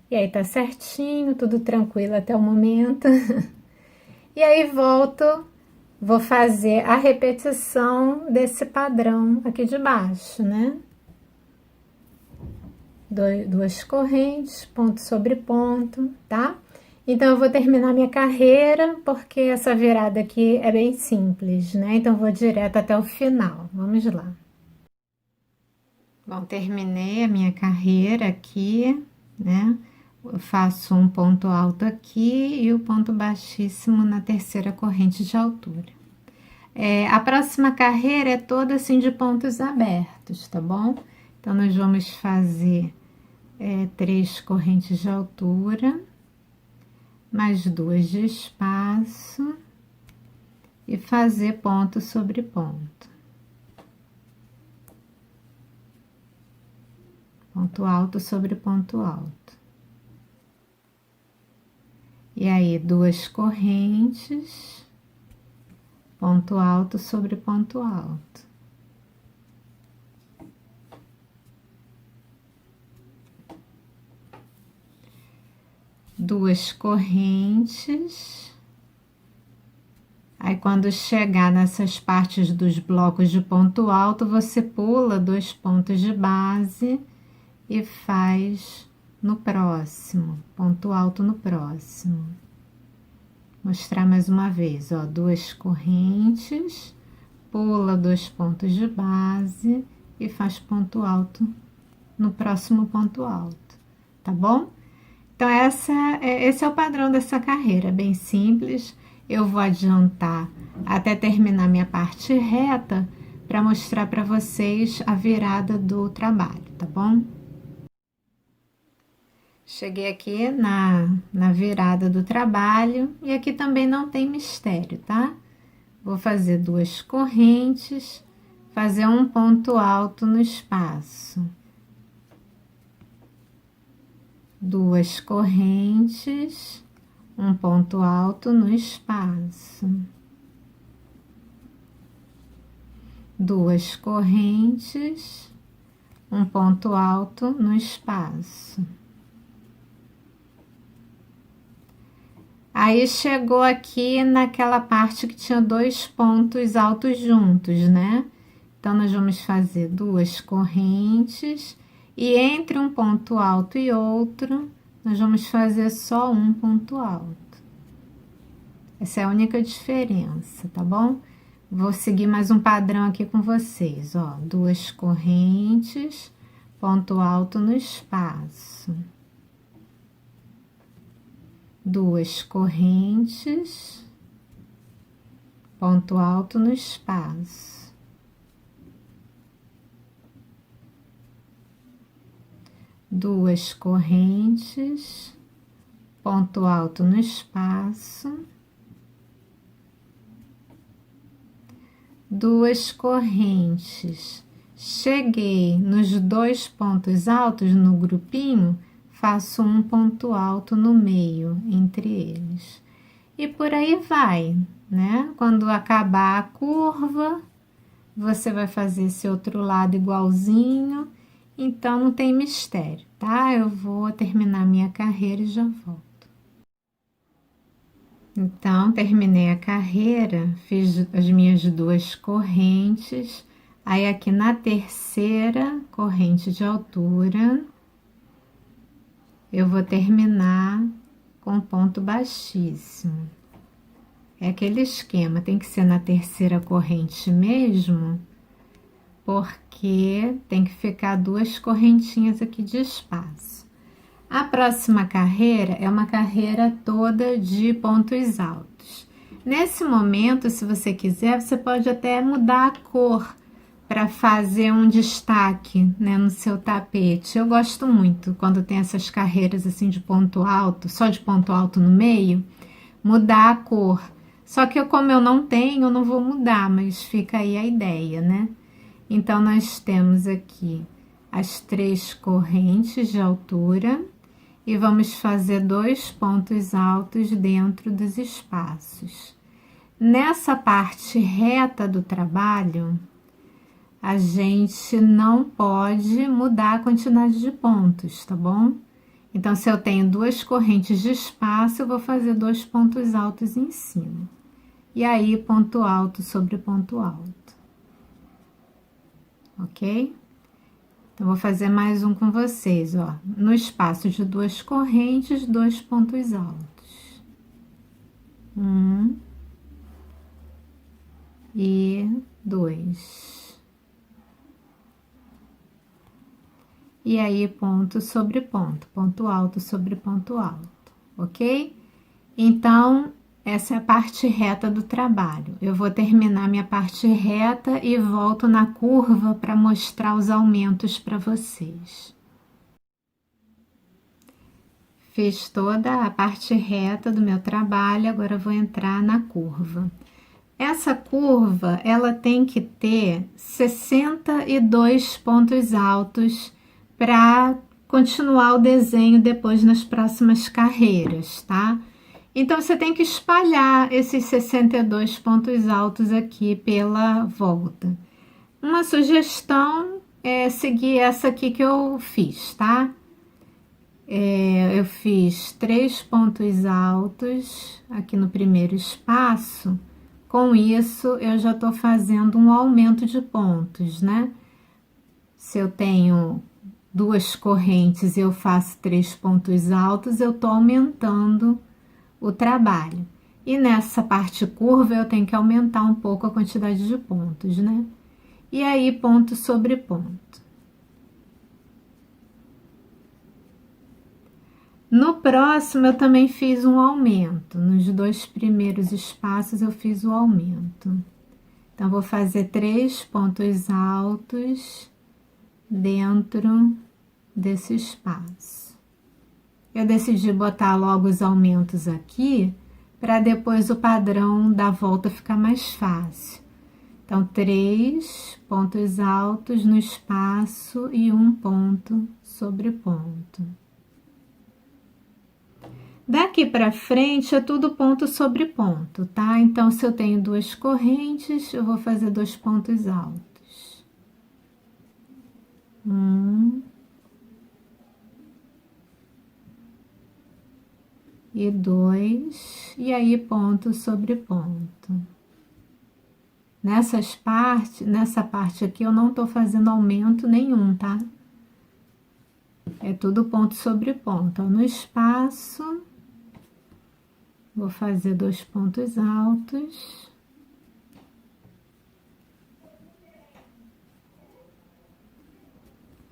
E aí tá certinho, tudo tranquilo até o momento. E aí volto, vou fazer a repetição desse padrão aqui de baixo, né? 2 correntes, ponto sobre ponto, tá? Então, eu vou terminar minha carreira, porque essa virada aqui é bem simples, né? Então, eu vou direto até o final. Vamos lá. Bom, terminei a minha carreira aqui, né? Eu faço um ponto alto aqui e o ponto baixíssimo na terceira corrente de altura. A próxima carreira é toda assim de pontos abertos, tá bom? Então, nós vamos fazer 3 correntes de altura, mais 2 de espaço e fazer ponto sobre ponto. Ponto alto sobre ponto alto. E aí, 2 correntes, ponto alto sobre ponto alto. 2 correntes. Aí, quando chegar nessas partes dos blocos de ponto alto, você pula 2 pontos de base e faz no próximo, ponto alto no próximo. Mostrar mais uma vez, ó, 2 correntes, pula 2 pontos de base e faz ponto alto no próximo ponto alto, tá bom? Então, esse é o padrão dessa carreira, bem simples. Eu vou adiantar até terminar minha parte reta para mostrar para vocês a virada do trabalho, tá bom? Cheguei aqui na virada do trabalho e aqui também não tem mistério, tá? Vou fazer 2 correntes, fazer um ponto alto no espaço. 2 correntes, um ponto alto no espaço. 2 correntes, um ponto alto no espaço. Aí chegou aqui naquela parte que tinha 2 pontos altos juntos, né? Então, nós vamos fazer 2 correntes e entre um ponto alto e outro, nós vamos fazer só um ponto alto. Essa é a única diferença, tá bom? Vou seguir mais um padrão aqui com vocês, ó. 2 correntes, ponto alto no espaço. 2 correntes, ponto alto no espaço. 2 correntes, ponto alto no espaço. 2 correntes. Cheguei nos 2 pontos altos no grupinho, faço um ponto alto no meio entre eles. E por aí vai, né? Quando acabar a curva, você vai fazer esse outro lado igualzinho. Então, não tem mistério, tá? Eu vou terminar minha carreira e já volto. Então, terminei a carreira, fiz as minhas 2 correntes. Aí, aqui na terceira corrente de altura, eu vou terminar com ponto baixíssimo. É aquele esquema, tem que ser na terceira corrente mesmo, porque tem que ficar 2 correntinhas aqui de espaço. A próxima carreira é uma carreira toda de pontos altos. Nesse momento, se você quiser, você pode até mudar a cor para fazer um destaque, né, no seu tapete. Eu gosto muito quando tem essas carreiras assim de ponto alto, só de ponto alto no meio, mudar a cor. Só que como eu não tenho, eu não vou mudar, mas fica aí a ideia, né? Então, nós temos aqui as 3 correntes de altura e vamos fazer 2 pontos altos dentro dos espaços. Nessa parte reta do trabalho, a gente não pode mudar a quantidade de pontos, tá bom? Então, se eu tenho 2 correntes de espaço, eu vou fazer 2 pontos altos em cima. E aí, ponto alto sobre ponto alto. Ok? Então, vou fazer mais um com vocês, ó. No espaço de 2 correntes, 2 pontos altos. 1 e 2. E aí, ponto sobre ponto alto sobre ponto alto, ok? Então, essa é a parte reta do trabalho. Eu vou terminar minha parte reta e volto na curva para mostrar os aumentos para vocês. Fiz toda a parte reta do meu trabalho, agora eu vou entrar na curva. Essa curva, ela tem que ter 62 pontos altos para continuar o desenho depois nas próximas carreiras, tá? Então, você tem que espalhar esses 62 pontos altos aqui pela volta. Uma sugestão é seguir essa aqui que eu fiz, tá? eu fiz 3 pontos altos aqui no primeiro espaço. Com isso, eu já tô fazendo um aumento de pontos, né? Se eu tenho 2 correntes e eu faço 3 pontos altos, eu tô aumentando o trabalho. E nessa parte curva, eu tenho que aumentar um pouco a quantidade de pontos, né? E aí, ponto sobre ponto. No próximo, eu também fiz um aumento. Nos 2 primeiros espaços, eu fiz o aumento. Então, vou fazer 3 pontos altos dentro desse espaço. Eu decidi botar logo os aumentos aqui, para depois o padrão da volta ficar mais fácil. Então, 3 pontos altos no espaço e um ponto sobre ponto. Daqui para frente é tudo ponto sobre ponto, tá? Então, se eu tenho 2 correntes, eu vou fazer 2 pontos altos. 1 e 2, e aí ponto sobre ponto. Nessa parte aqui eu não tô fazendo aumento nenhum, tá? É tudo ponto sobre ponto. No espaço, vou fazer 2 pontos altos.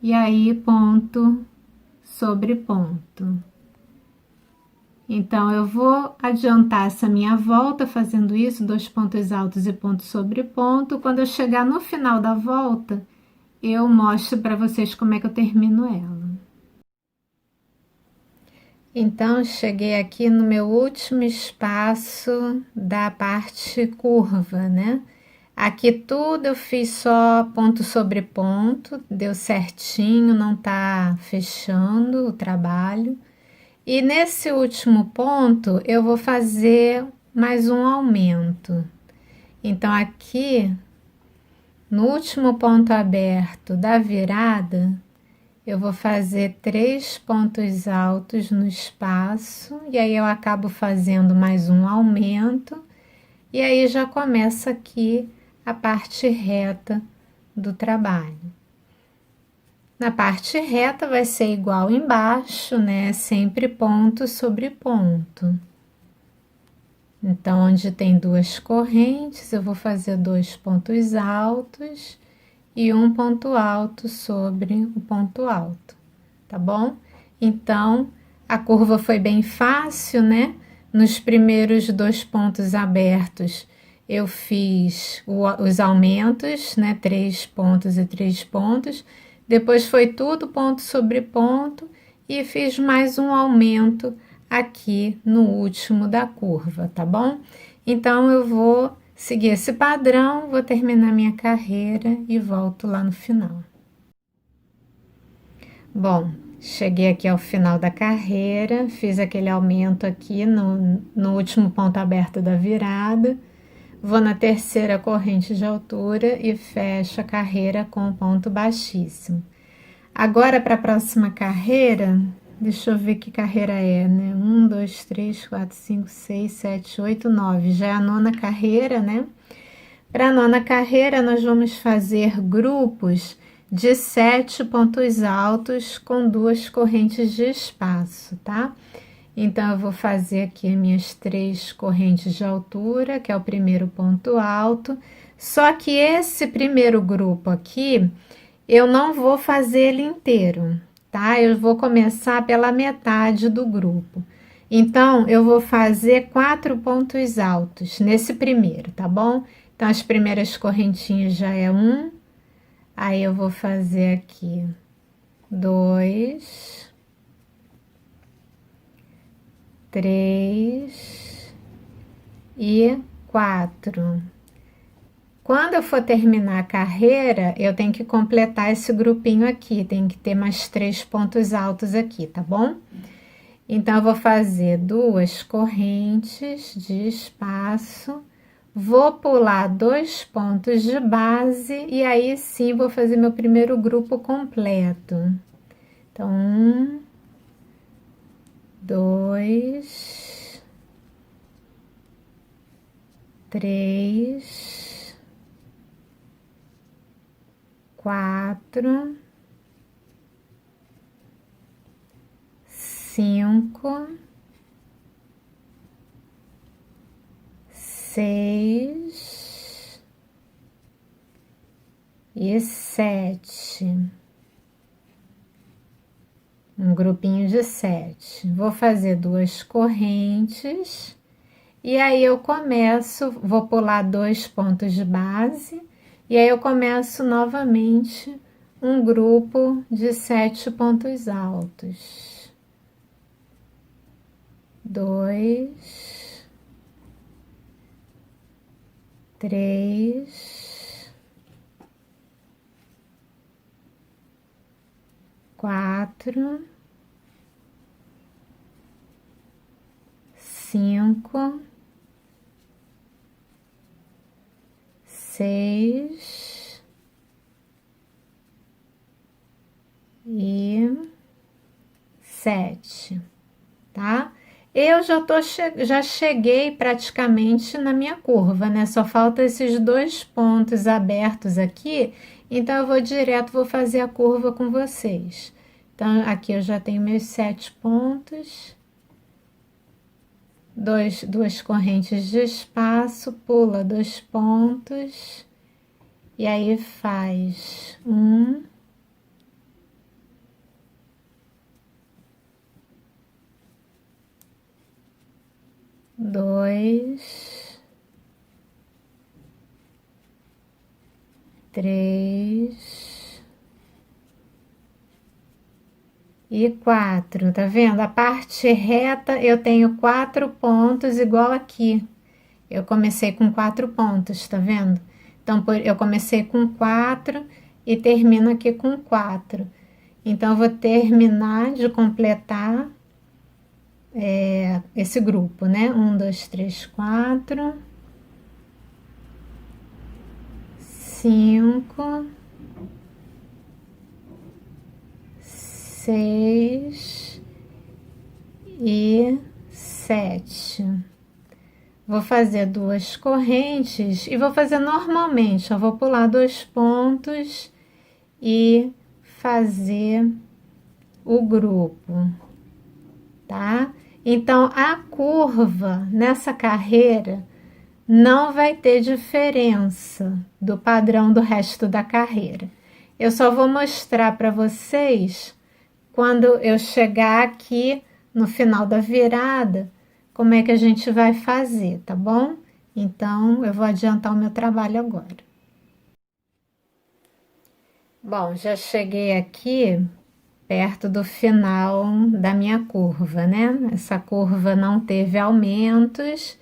E aí, ponto sobre ponto. Então, eu vou adiantar essa minha volta fazendo isso, 2 pontos altos e ponto sobre ponto. Quando eu chegar no final da volta, eu mostro para vocês como é que eu termino ela. Então, cheguei aqui no meu último espaço da parte curva, né? Aqui tudo eu fiz só ponto sobre ponto, deu certinho, não tá fechando o trabalho. E nesse último ponto, eu vou fazer mais um aumento. Então, aqui, no último ponto aberto da virada, eu vou fazer 3 pontos altos no espaço, e aí eu acabo fazendo mais um aumento, e aí já começa aqui a parte reta do trabalho. Na parte reta vai ser igual embaixo, né? Sempre ponto sobre ponto. Então, onde tem 2 correntes, eu vou fazer 2 pontos altos e um ponto alto sobre o ponto alto, tá bom? Então, a curva foi bem fácil, né? Nos primeiros 2 pontos abertos, eu fiz os aumentos, né? 3 pontos e 3 pontos. Depois foi tudo ponto sobre ponto e fiz mais um aumento aqui no último da curva, tá bom? Então, eu vou seguir esse padrão, vou terminar minha carreira e volto lá no final. Bom, cheguei aqui ao final da carreira, fiz aquele aumento aqui no último ponto aberto da virada, vou na terceira corrente de altura e fecho a carreira com ponto baixíssimo. Agora, para a próxima carreira, deixa eu ver que carreira é, né? 1, 2, 3, 4, 5, 6, 7, 8, 9. Já é a 9ª carreira, né? Para a 9ª carreira, nós vamos fazer grupos de 7 pontos altos com 2 correntes de espaço, tá? Então, eu vou fazer aqui as minhas 3 correntes de altura, que é o primeiro ponto alto. Só que esse primeiro grupo aqui, eu não vou fazer ele inteiro, tá? Eu vou começar pela metade do grupo. Então, eu vou fazer 4 pontos altos nesse primeiro, tá bom? Então, as primeiras correntinhas já é 1. Aí, eu vou fazer aqui 2, 3 e 4. Quando eu for terminar a carreira, eu tenho que completar esse grupinho aqui, tem que ter mais 3 pontos altos aqui, tá bom? Então, eu vou fazer 2 correntes de espaço, vou pular 2 pontos de base e aí sim vou fazer meu primeiro grupo completo. Então, 1, 2, 3, 4, 5, 6 e 7. Um grupinho de 7. Vou fazer 2 correntes e aí eu começo, vou pular 2 pontos de base e aí eu começo novamente um grupo de 7 pontos altos. 2, 3, 4, 5, 6 e 7, tá? Eu já cheguei praticamente na minha curva, né? Só falta esses 2 pontos abertos aqui, então eu vou direto, vou fazer a curva com vocês. Então, aqui eu já tenho meus 7 pontos, duas correntes de espaço, pula 2 pontos, e aí faz 1, 2, 3 e 4, tá vendo? A parte reta eu tenho 4 pontos igual aqui. Eu comecei com 4 pontos, tá vendo? Então, eu comecei com 4 e termino aqui com 4. Então, eu vou terminar de completar esse grupo, né? 1, 2, 3, 4, 5, 6 e 7. Vou fazer 2 correntes e vou fazer normalmente. Eu vou pular 2 pontos e fazer o grupo, tá? Então, a curva nessa carreira não vai ter diferença do padrão do resto da carreira. Eu só vou mostrar para vocês quando eu chegar aqui no final da virada, como é que a gente vai fazer, tá bom? Então, eu vou adiantar o meu trabalho agora. Bom, já cheguei aqui perto do final da minha curva, né? Essa curva não teve aumentos,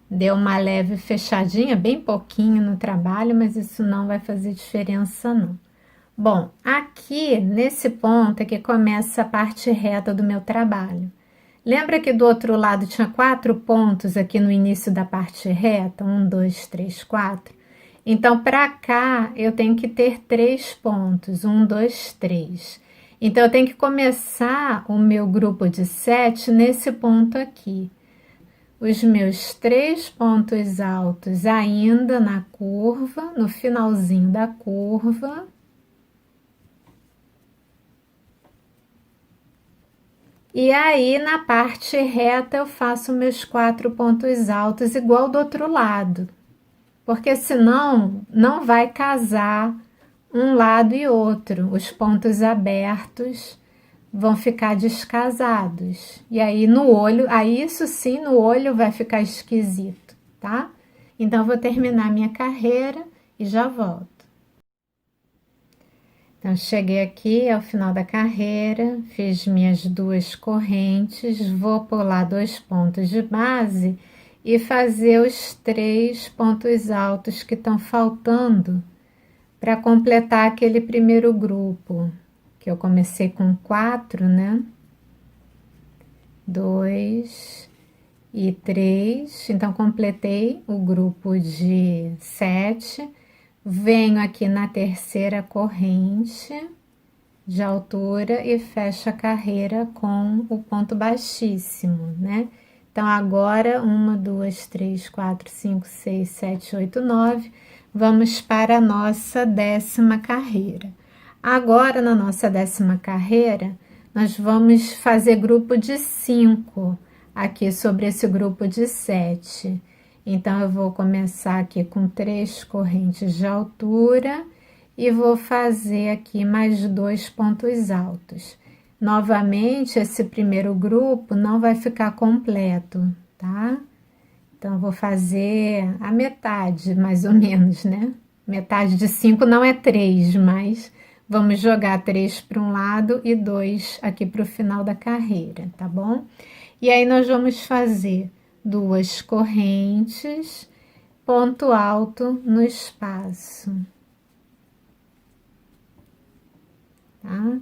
deu uma leve fechadinha, bem pouquinho no trabalho, mas isso não vai fazer diferença não. Bom, aqui nesse ponto é que começa a parte reta do meu trabalho. Lembra que do outro lado tinha 4 pontos aqui no início da parte reta? 1, 2, 3, 4. Então, para cá, eu tenho que ter 3 pontos. 1, 2, 3. Então, eu tenho que começar o meu grupo de 7 nesse ponto aqui. Os meus 3 pontos altos ainda na curva, no finalzinho da curva. E aí, na parte reta, eu faço meus 4 pontos altos igual do outro lado. Porque senão, não vai casar um lado e outro. Os pontos abertos vão ficar descasados. E aí, no olho, aí isso sim, no olho vai ficar esquisito, tá? Então, eu vou terminar minha carreira e já volto. Então, cheguei aqui ao final da carreira, fiz minhas 2 correntes, vou pular 2 pontos de base e fazer os 3 pontos altos que estão faltando para completar aquele primeiro grupo, que eu comecei com 4, né? 2 e 3, então completei o grupo de 7. Venho aqui na terceira corrente, de altura e fecho a carreira com o ponto baixíssimo, né? Então, agora, 1, 2, 3, 4, 5, 6, 7, 8, 9, vamos para a nossa 10ª carreira. Agora, na nossa 10ª carreira, nós vamos fazer grupo de 5 aqui sobre esse grupo de 7. Então, eu vou começar aqui com 3 correntes de altura e vou fazer aqui mais 2 pontos altos. Novamente, esse primeiro grupo não vai ficar completo, tá? Então, vou fazer a metade, mais ou menos, né? Metade de 5 não é 3, mas vamos jogar 3 para um lado e 2 aqui para o final da carreira, tá bom? E aí, nós vamos fazer 2 correntes, ponto alto no espaço. Tá?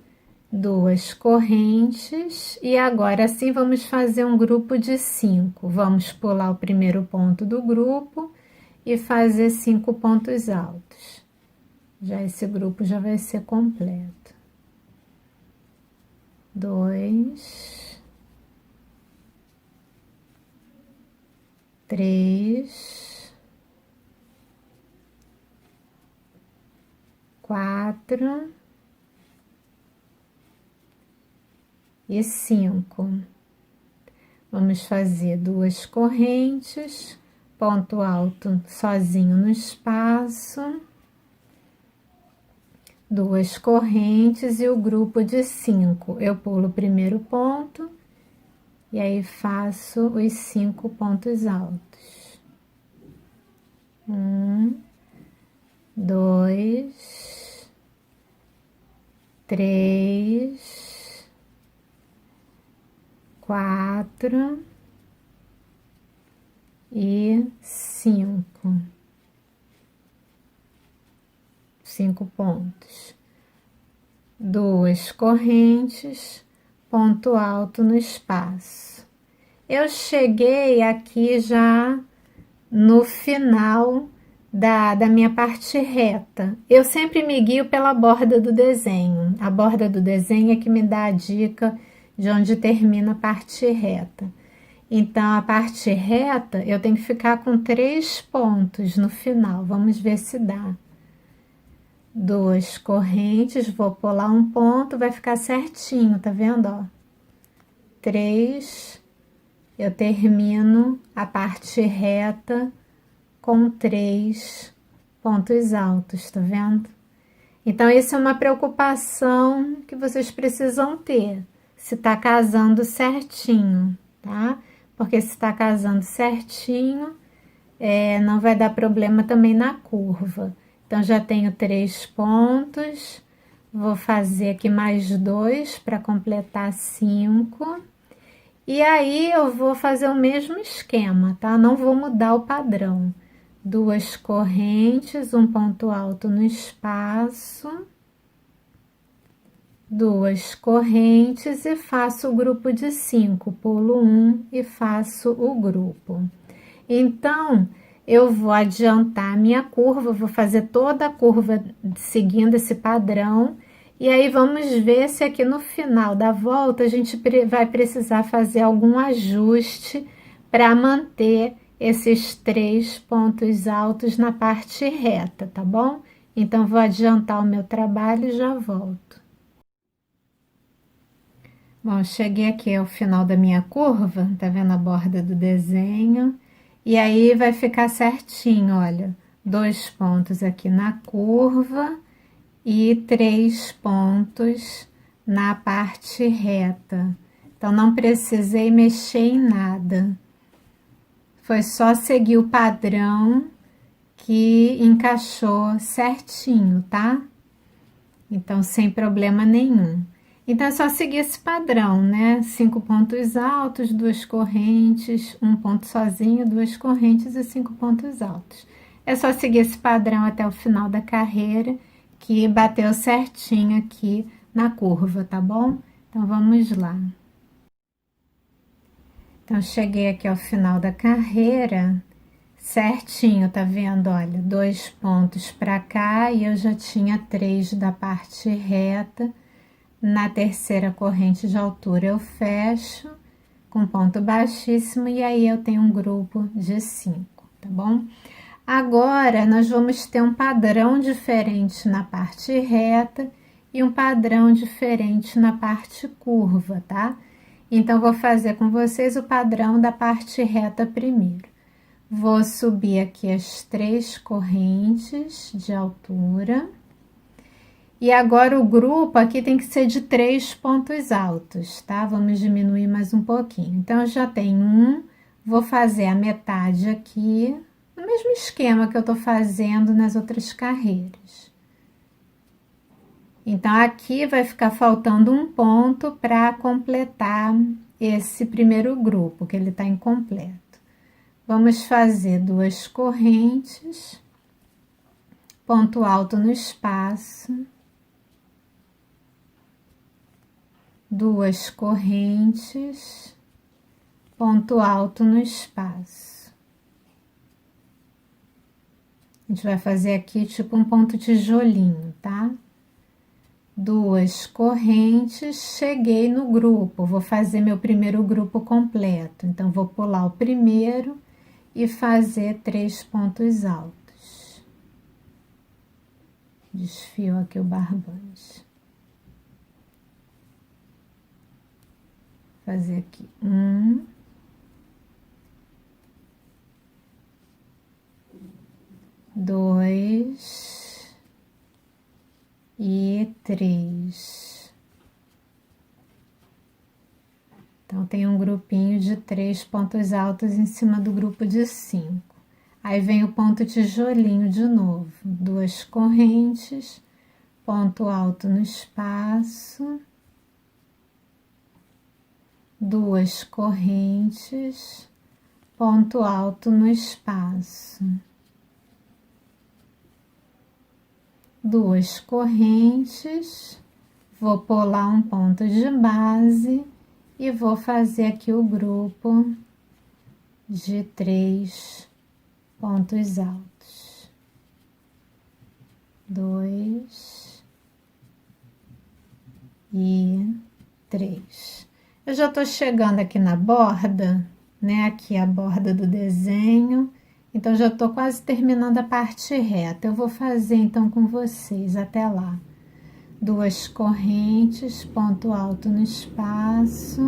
2 correntes e agora assim vamos fazer um grupo de 5. Vamos pular o primeiro ponto do grupo e fazer 5 pontos altos. Já esse grupo já vai ser completo. 2, 3, 4 e 5. Vamos fazer 2 correntes, ponto alto sozinho no espaço, 2 correntes e o grupo de 5. Eu pulo o primeiro ponto e aí faço os 5 pontos altos. 1, 2, 3, 4 e 5. 5 pontos. 2 correntes, ponto alto no espaço. Eu cheguei aqui já no final da minha parte reta. Eu sempre me guio pela borda do desenho. A borda do desenho é que me dá a dica de onde termina a parte reta. Então, a parte reta, eu tenho que ficar com 3 pontos no final. Vamos ver se dá. 2 correntes, vou pular um ponto, vai ficar certinho, tá vendo, ó? 3, eu termino a parte reta com 3 pontos altos, tá vendo? Então, isso é uma preocupação que vocês precisam ter. Se tá casando certinho, tá? Porque se tá casando certinho, não vai dar problema também na curva. Então, já tenho 3 pontos, vou fazer aqui mais 2 para completar 5. E aí, eu vou fazer o mesmo esquema, tá? Não vou mudar o padrão. 2 correntes, um ponto alto no espaço, 2 correntes e faço o grupo de 5, pulo 1 e faço o grupo. Então, eu vou adiantar a minha curva, vou fazer toda a curva seguindo esse padrão, e aí vamos ver se aqui no final da volta a gente vai precisar fazer algum ajuste para manter esses 3 pontos altos na parte reta, tá bom? Então, vou adiantar o meu trabalho e já volto. Bom, cheguei aqui ao final da minha curva, tá vendo a borda do desenho? E aí vai ficar certinho, olha, 2 pontos aqui na curva e 3 pontos na parte reta. Então, não precisei mexer em nada. Foi só seguir o padrão que encaixou certinho, tá? Então, sem problema nenhum. Então, é só seguir esse padrão, né? 5 pontos altos, 2 correntes, um ponto sozinho, 2 correntes e 5 pontos altos. É só seguir esse padrão até o final da carreira, que bateu certinho aqui na curva, tá bom? Então, vamos lá. Então, cheguei aqui ao final da carreira, certinho, tá vendo? Olha, 2 pontos para cá e eu já tinha 3 da parte reta. Na terceira corrente de altura eu fecho com ponto baixíssimo e aí eu tenho um grupo de 5, tá bom? Agora nós vamos ter um padrão diferente na parte reta e um padrão diferente na parte curva, tá? Então vou fazer com vocês o padrão da parte reta primeiro. Vou subir aqui as 3 correntes de altura. E agora o grupo aqui tem que ser de 3 pontos altos, tá? Vamos diminuir mais um pouquinho. Então, eu já tenho um, vou fazer a metade aqui, no mesmo esquema que eu tô fazendo nas outras carreiras. Então, aqui vai ficar faltando um ponto para completar esse primeiro grupo, que ele tá incompleto. Vamos fazer 2 correntes, ponto alto no espaço. 2 correntes, ponto alto no espaço. A gente vai fazer aqui tipo um ponto tijolinho, tá? 2 correntes, cheguei no grupo, vou fazer meu primeiro grupo completo. Então, vou pular o primeiro e fazer 3 pontos altos. Desfio aqui o barbante. Fazer aqui 1, 2 e 3. Então, tem um grupinho de 3 pontos altos em cima do grupo de 5. Aí vem o ponto tijolinho de novo, 2 correntes, ponto alto no espaço. 2 correntes, ponto alto no espaço. 2 correntes, vou pular um ponto de base e vou fazer aqui o grupo de 3 pontos altos. 2 e 3. Eu já tô chegando aqui na borda, né? Aqui a borda do desenho. Então, já tô quase terminando a parte reta. Eu vou fazer, então, com vocês até lá. 2 correntes, ponto alto no espaço.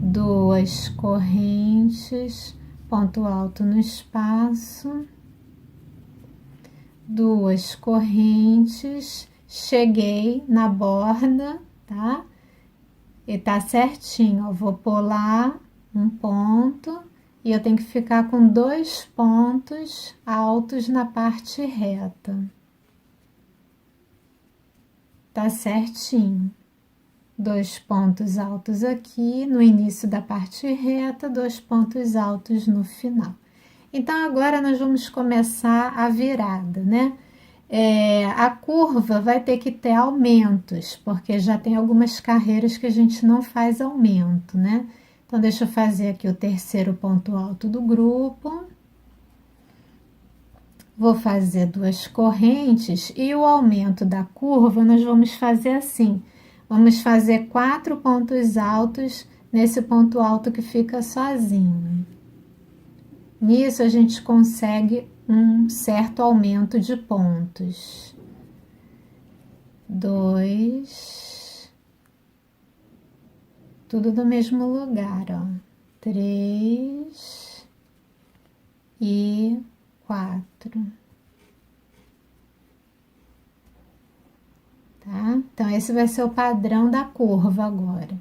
2 correntes, ponto alto no espaço. 2 correntes, cheguei na borda, tá? E tá certinho, ó, vou pular um ponto e eu tenho que ficar com 2 pontos altos na parte reta. Tá certinho. 2 pontos altos aqui no início da parte reta, 2 pontos altos no final. Então, agora nós vamos começar a virada, né? A curva vai ter que ter aumentos, porque já tem algumas carreiras que a gente não faz aumento, né? Então, deixa eu fazer aqui o terceiro ponto alto do grupo. Vou fazer 2 correntes e o aumento da curva nós vamos fazer assim. Vamos fazer 4 pontos altos nesse ponto alto que fica sozinho. Nisso, a gente consegue um certo aumento de pontos. 2, tudo do mesmo lugar, ó. 3 e 4. Tá? Então, esse vai ser o padrão da curva agora.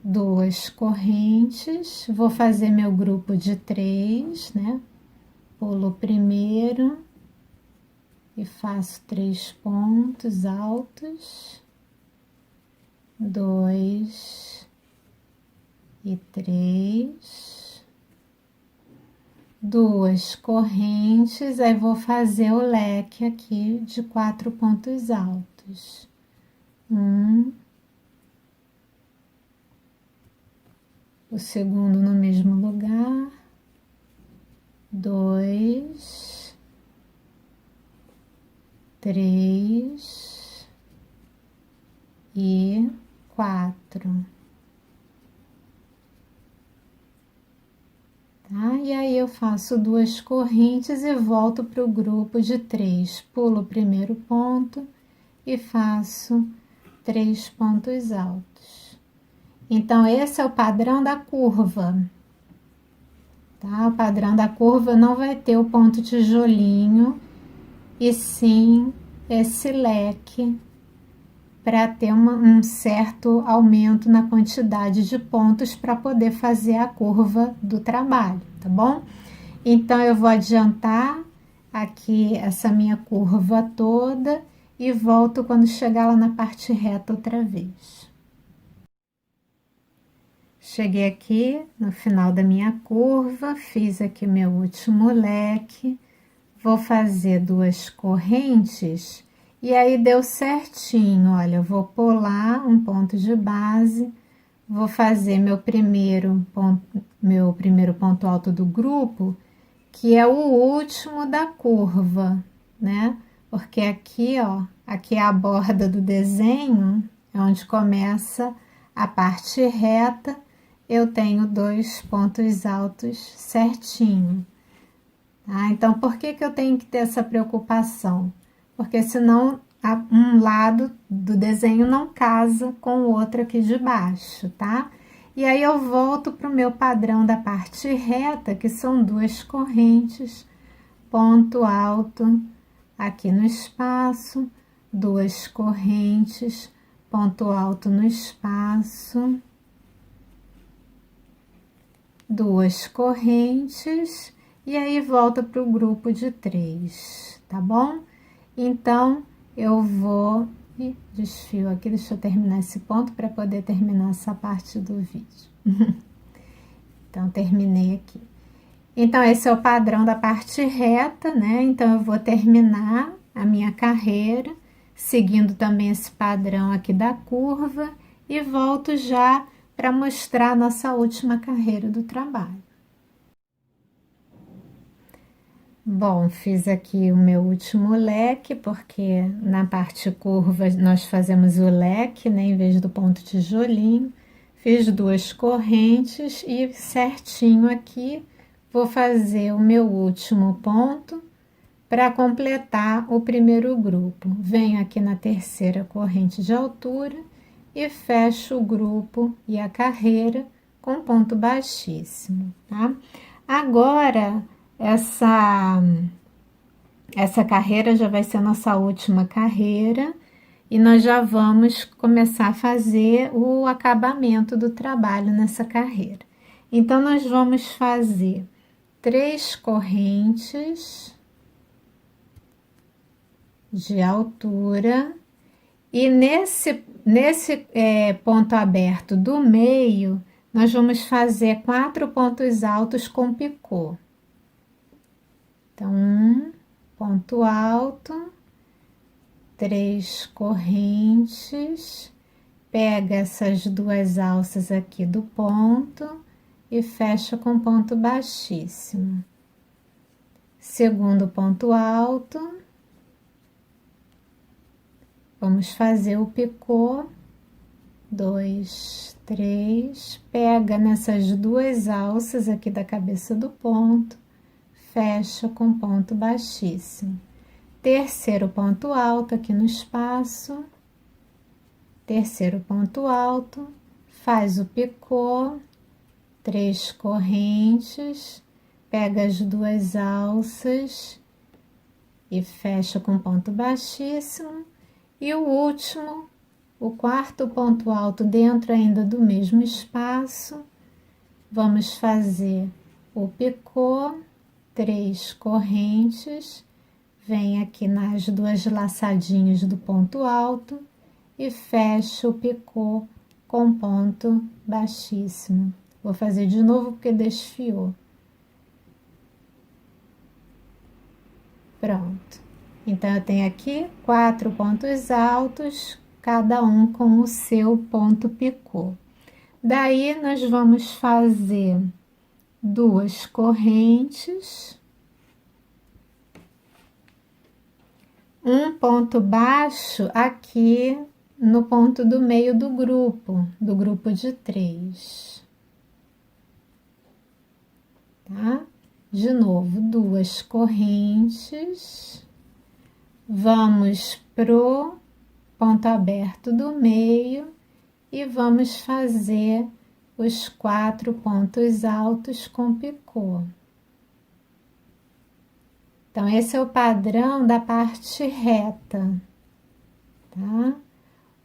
2 correntes, vou fazer meu grupo de 3, né? Pulo o primeiro e faço 3 pontos altos, 2 e 3, 2 correntes, aí vou fazer o leque aqui de 4 pontos altos. 1, o segundo no mesmo lugar, 2, 3 e 4. Tá? E aí eu faço 2 correntes e volto para o grupo de 3. Pulo o primeiro ponto e faço 3 pontos altos. Então, esse é o padrão da curva. Tá? O padrão da curva não vai ter o ponto tijolinho, e sim esse leque para ter um certo aumento na quantidade de pontos para poder fazer a curva do trabalho, tá bom? Então, eu vou adiantar aqui essa minha curva toda e volto quando chegar lá na parte reta outra vez. Cheguei aqui no final da minha curva, fiz aqui meu último leque, vou fazer 2 correntes e aí deu certinho. Olha, eu vou pular um ponto de base, vou fazer meu primeiro ponto alto do grupo, que é o último da curva, né? Porque aqui, ó, aqui é a borda do desenho, é onde começa a parte reta. Eu tenho 2 pontos altos certinho. Tá? Então, por que eu tenho que ter essa preocupação? Porque senão um lado do desenho não casa com o outro aqui de baixo, tá? E aí eu volto para o meu padrão da parte reta, que são 2 correntes, ponto alto aqui no espaço, 2 correntes, ponto alto no espaço, 2 correntes, e aí volta para o grupo de 3, tá bom? Então, eu vou... desfio aqui, deixa eu terminar esse ponto para poder terminar essa parte do vídeo. Então, terminei aqui. Então, esse é o padrão da parte reta, né? Então, eu vou terminar a minha carreira, seguindo também esse padrão aqui da curva, e volto já para mostrar a nossa última carreira do trabalho. Bom, fiz aqui o meu último leque, porque na parte curva nós fazemos o leque, né, em vez do ponto tijolinho. Fiz 2 correntes e certinho aqui vou fazer o meu último ponto para completar o primeiro grupo. Venho aqui na terceira corrente de altura e fecho o grupo e a carreira com ponto baixíssimo, tá? Agora, essa carreira já vai ser a nossa última carreira e nós já vamos começar a fazer o acabamento do trabalho nessa carreira. Então, nós vamos fazer 3 correntes de altura e nesse ponto aberto do meio, nós vamos fazer 4 pontos altos com picô. Então, 1 ponto alto, 3 correntes, pega essas 2 alças aqui do ponto e fecha com ponto baixíssimo. Segundo ponto alto, vamos fazer o picô, 2, 3, pega nessas 2 alças aqui da cabeça do ponto, fecha com ponto baixíssimo. Terceiro ponto alto aqui no espaço, terceiro ponto alto, faz o picô, 3 correntes, pega as 2 alças e fecha com ponto baixíssimo. E o último, o quarto ponto alto dentro ainda do mesmo espaço, vamos fazer o picô, 3 correntes, vem aqui nas 2 laçadinhas do ponto alto e fecha o picô com ponto baixíssimo. Vou fazer de novo porque desfiou. Pronto. Então, eu tenho aqui 4 pontos altos, cada um com o seu ponto picô. Daí, nós vamos fazer 2 correntes, um ponto baixo aqui no ponto do meio do grupo de 3. Tá? De novo, 2 correntes, vamos pro ponto aberto do meio e vamos fazer os 4 pontos altos com picô. Então, esse é o padrão da parte reta, tá?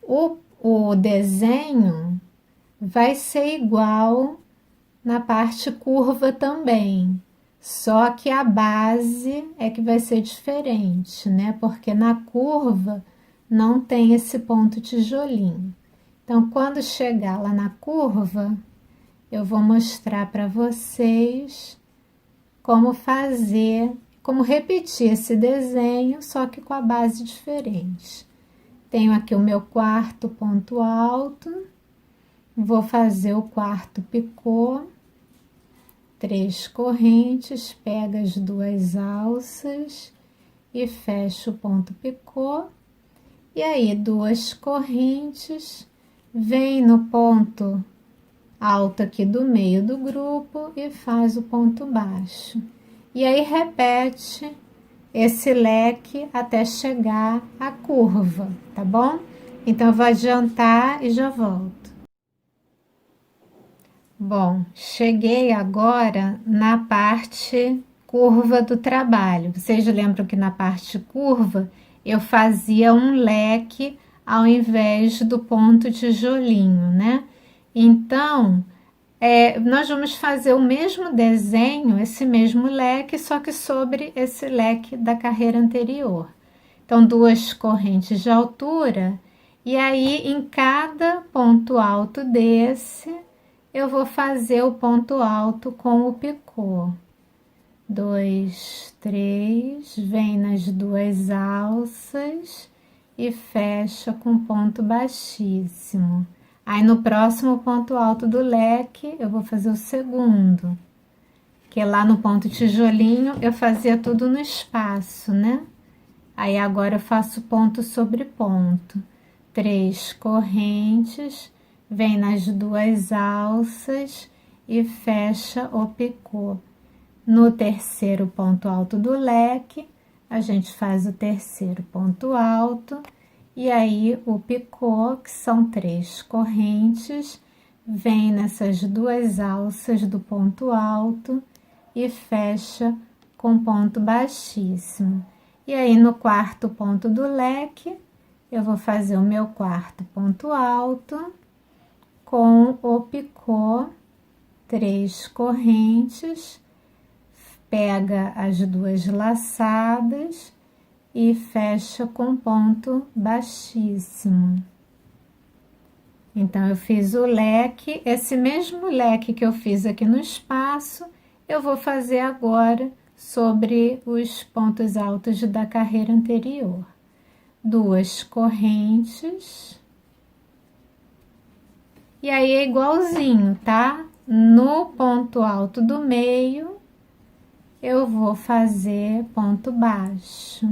O desenho vai ser igual na parte curva também, só que a base é que vai ser diferente, né? Porque na curva não tem esse ponto tijolinho. Então, quando chegar lá na curva, eu vou mostrar para vocês como fazer, como repetir esse desenho, só que com a base diferente. Tenho aqui o meu 4º ponto alto, vou fazer o 4º picô, 3 correntes, pego as 2 alças e fecho o ponto picô. E aí, 2 correntes, vem no ponto alto aqui do meio do grupo e faz o ponto baixo. E aí, repete esse leque até chegar à curva, tá bom? Então, eu vou adiantar e já volto. Bom, cheguei agora na parte curva do trabalho. Vocês lembram que na parte curva eu fazia um leque ao invés do ponto tijolinho, né? Então, nós vamos fazer o mesmo desenho, esse mesmo leque, só que sobre esse leque da carreira anterior. Então, 2 correntes de altura, e aí em cada ponto alto desse, eu vou fazer o ponto alto com o picô. 2, 3, vem nas 2 alças e fecha com ponto baixíssimo. Aí no próximo ponto alto do leque, eu vou fazer o segundo, que lá no ponto tijolinho eu fazia tudo no espaço, né? Aí agora eu faço ponto sobre ponto. 3 correntes, vem nas 2 alças e fecha o picô. No terceiro ponto alto do leque, a gente faz o terceiro ponto alto. E aí, o picô, que são 3 correntes, vem nessas 2 alças do ponto alto e fecha com ponto baixíssimo. E aí, no 4º ponto do leque, eu vou fazer o meu 4º ponto alto com o picô, 3 correntes, pega as 2 laçadas e fecha com ponto baixíssimo. Então, eu fiz o leque, esse mesmo leque que eu fiz aqui no espaço, eu vou fazer agora sobre os pontos altos da carreira anterior. 2 correntes. E aí, é igualzinho, tá? No ponto alto do meio, eu vou fazer ponto baixo.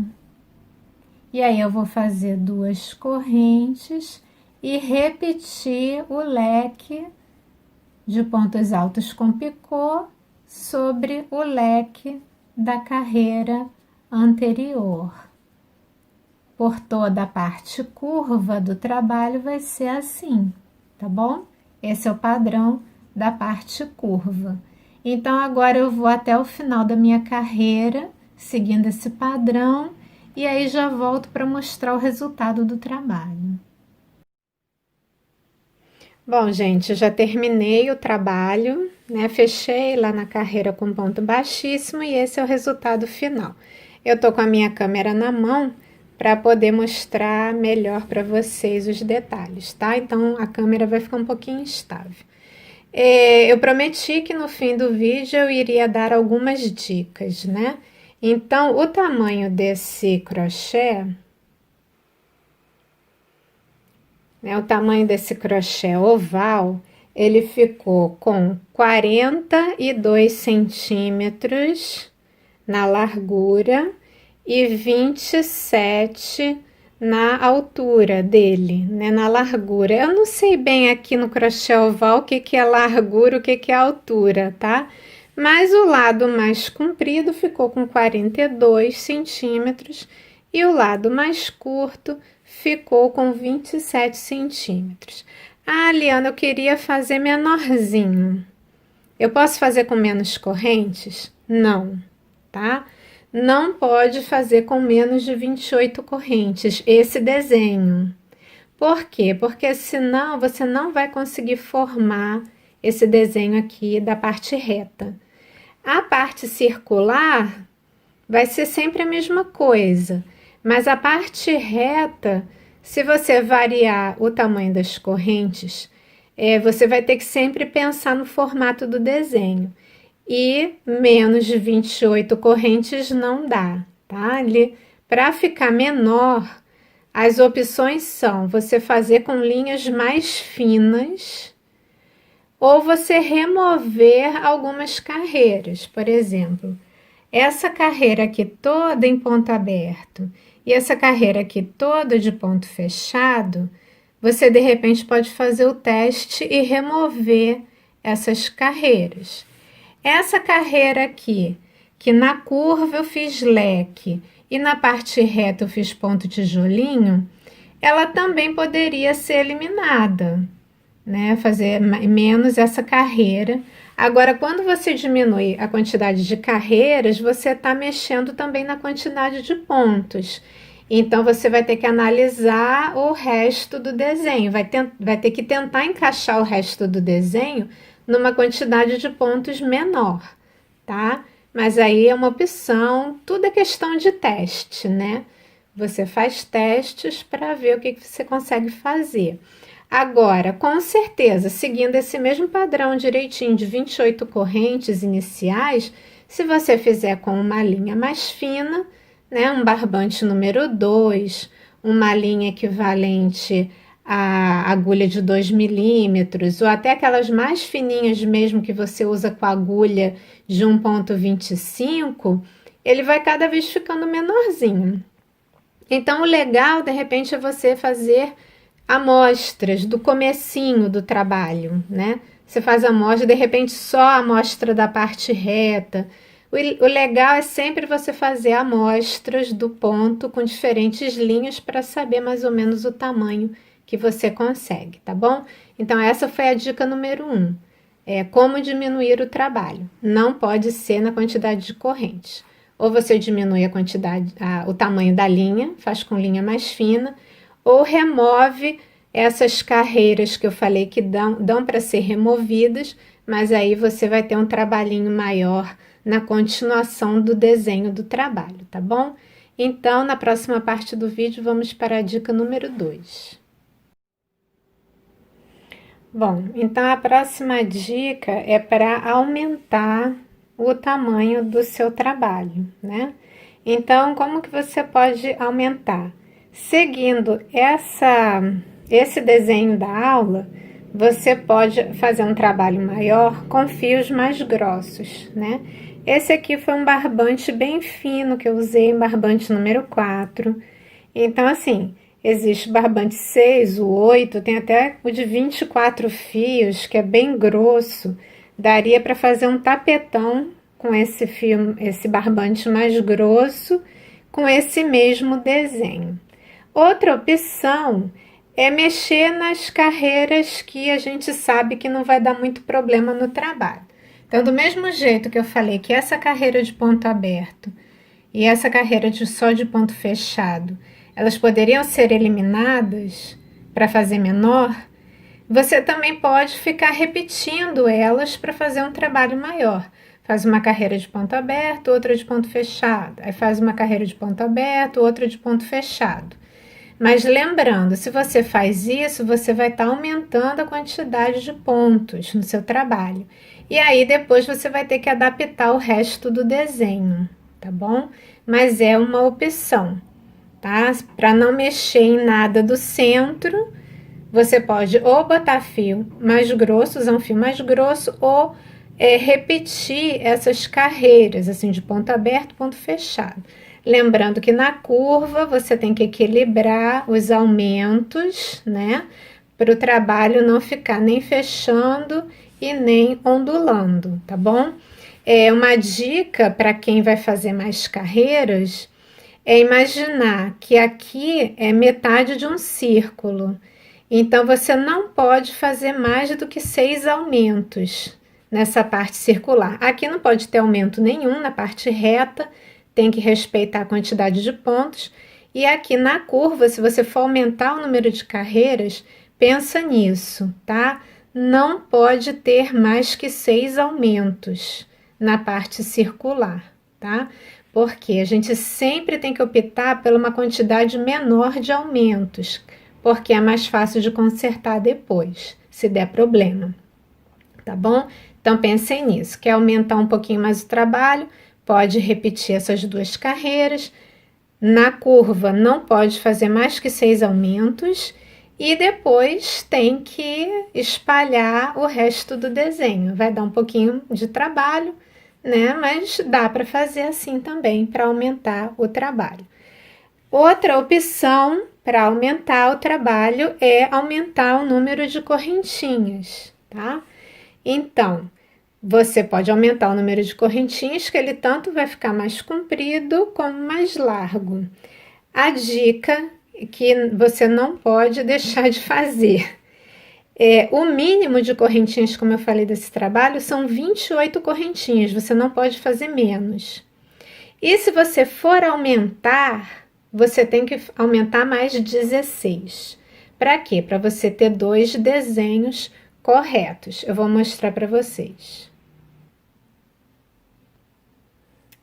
E aí, eu vou fazer 2 correntes e repetir o leque de pontos altos com picô sobre o leque da carreira anterior. Por toda a parte curva do trabalho vai ser assim, tá bom? Esse é o padrão da parte curva. Então, agora eu vou até o final da minha carreira, seguindo esse padrão, e aí já volto para mostrar o resultado do trabalho. Bom, gente, já terminei o trabalho, né? Fechei lá na carreira com ponto baixíssimo e esse é o resultado final. Eu tô com a minha câmera na mão para poder mostrar melhor para vocês os detalhes, tá? Então, a câmera vai ficar um pouquinho instável. Eu prometi que no fim do vídeo eu iria dar algumas dicas, né? Então, o tamanho desse crochê, né, o tamanho desse crochê oval, ele ficou com 42 centímetros na largura e 27 na altura dele, né, na largura. Eu não sei bem aqui no crochê oval o que que é largura, o que que é altura, tá? Mas o lado mais comprido ficou com 42 centímetros e o lado mais curto ficou com 27 centímetros. Ah, Liana, eu queria fazer menorzinho. Eu posso fazer com menos correntes? Não, tá? Não pode fazer com menos de 28 correntes esse desenho. Por quê? Porque senão você não vai conseguir formar esse desenho aqui da parte reta. A parte circular vai ser sempre a mesma coisa, mas a parte reta, se você variar o tamanho das correntes, você vai ter que sempre pensar no formato do desenho. E menos de 28 correntes não dá, tá? Para ficar menor, as opções são você fazer com linhas mais finas ou você remover algumas carreiras. Por exemplo, essa carreira aqui toda em ponto aberto e essa carreira aqui toda de ponto fechado, você de repente pode fazer o teste e remover essas carreiras. Essa carreira aqui, que na curva eu fiz leque e na parte reta eu fiz ponto tijolinho, ela também poderia ser eliminada, né? Fazer menos essa carreira. Agora, quando você diminui a quantidade de carreiras, você está mexendo também na quantidade de pontos. Então, você vai ter que analisar o resto do desenho, vai ter que tentar encaixar o resto do desenho numa quantidade de pontos menor, tá? Mas aí é uma opção, tudo é questão de teste, né? Você faz testes para ver o que você consegue fazer. Agora, com certeza, seguindo esse mesmo padrão direitinho de 28 correntes iniciais, se você fizer com uma linha mais fina, né, um barbante número 2, uma linha equivalente à agulha de 2 milímetros, ou até aquelas mais fininhas mesmo que você usa com a agulha de 1,25, ele vai cada vez ficando menorzinho. Então, o legal, de repente, é você fazer amostras do comecinho do trabalho, né? Você faz a amostra, de repente, só a amostra da parte reta. O legal é sempre você fazer amostras do ponto com diferentes linhas para saber mais ou menos o tamanho que você consegue, tá bom? Então, essa foi a dica número 1. Como diminuir o trabalho. Não pode ser na quantidade de correntes. Ou você diminui o tamanho da linha, faz com linha mais fina, ou remove essas carreiras que eu falei que dão para ser removidas, mas aí você vai ter um trabalhinho maior na continuação do desenho do trabalho, tá bom? Então, na próxima parte do vídeo, vamos para a dica número 2. Bom, então a próxima dica é para aumentar o tamanho do seu trabalho, né? Então, como que você pode aumentar? Seguindo esse desenho da aula, você pode fazer um trabalho maior com fios mais grossos, né? Esse aqui foi um barbante bem fino que eu usei, barbante número 4. Então, assim, existe o barbante 6, o 8, tem até o de 24 fios, que é bem grosso. Daria para fazer um tapetão com esse fio, esse barbante mais grosso, com esse mesmo desenho. Outra opção é mexer nas carreiras que a gente sabe que não vai dar muito problema no trabalho. Então, do mesmo jeito que eu falei que essa carreira de ponto aberto e essa carreira só de ponto fechado, elas poderiam ser eliminadas para fazer menor, você também pode ficar repetindo elas para fazer um trabalho maior. Faz uma carreira de ponto aberto, outra de ponto fechado. Aí faz uma carreira de ponto aberto, outra de ponto fechado. Mas lembrando, se você faz isso, você vai estar aumentando a quantidade de pontos no seu trabalho. E aí depois você vai ter que adaptar o resto do desenho, tá bom? Mas é uma opção, tá? Para não mexer em nada do centro, você pode ou botar fio mais grosso, usar um fio mais grosso, ou repetir essas carreiras, assim, de ponto aberto, ponto fechado. Lembrando que na curva você tem que equilibrar os aumentos, né? Para o trabalho não ficar nem fechando e nem ondulando, tá bom? Uma dica para quem vai fazer mais carreiras é imaginar que aqui é metade de um círculo. Então, você não pode fazer mais do que 6 aumentos nessa parte circular. Aqui não pode ter aumento nenhum na parte reta, tem que respeitar a quantidade de pontos. E aqui na curva, se você for aumentar o número de carreiras, pensa nisso, tá? Não pode ter mais que 6 aumentos na parte circular, tá? Porque a gente sempre tem que optar por uma quantidade menor de aumentos, porque é mais fácil de consertar depois, se der problema, tá bom? Então pensem nisso, quer aumentar um pouquinho mais o trabalho, pode repetir essas 2 carreiras, na curva não pode fazer mais que 6 aumentos, e depois tem que espalhar o resto do desenho, vai dar um pouquinho de trabalho, né? Mas dá para fazer assim também, para aumentar o trabalho. Outra opção para aumentar o trabalho é aumentar o número de correntinhas, tá? Então, você pode aumentar o número de correntinhas, que ele tanto vai ficar mais comprido como mais largo. A dica que você não pode deixar de fazer o mínimo de correntinhas, como eu falei desse trabalho, são 28 correntinhas, você não pode fazer menos. E se você for aumentar, você tem que aumentar mais 16. Para quê? Para você ter 2 desenhos corretos. Eu vou mostrar para vocês.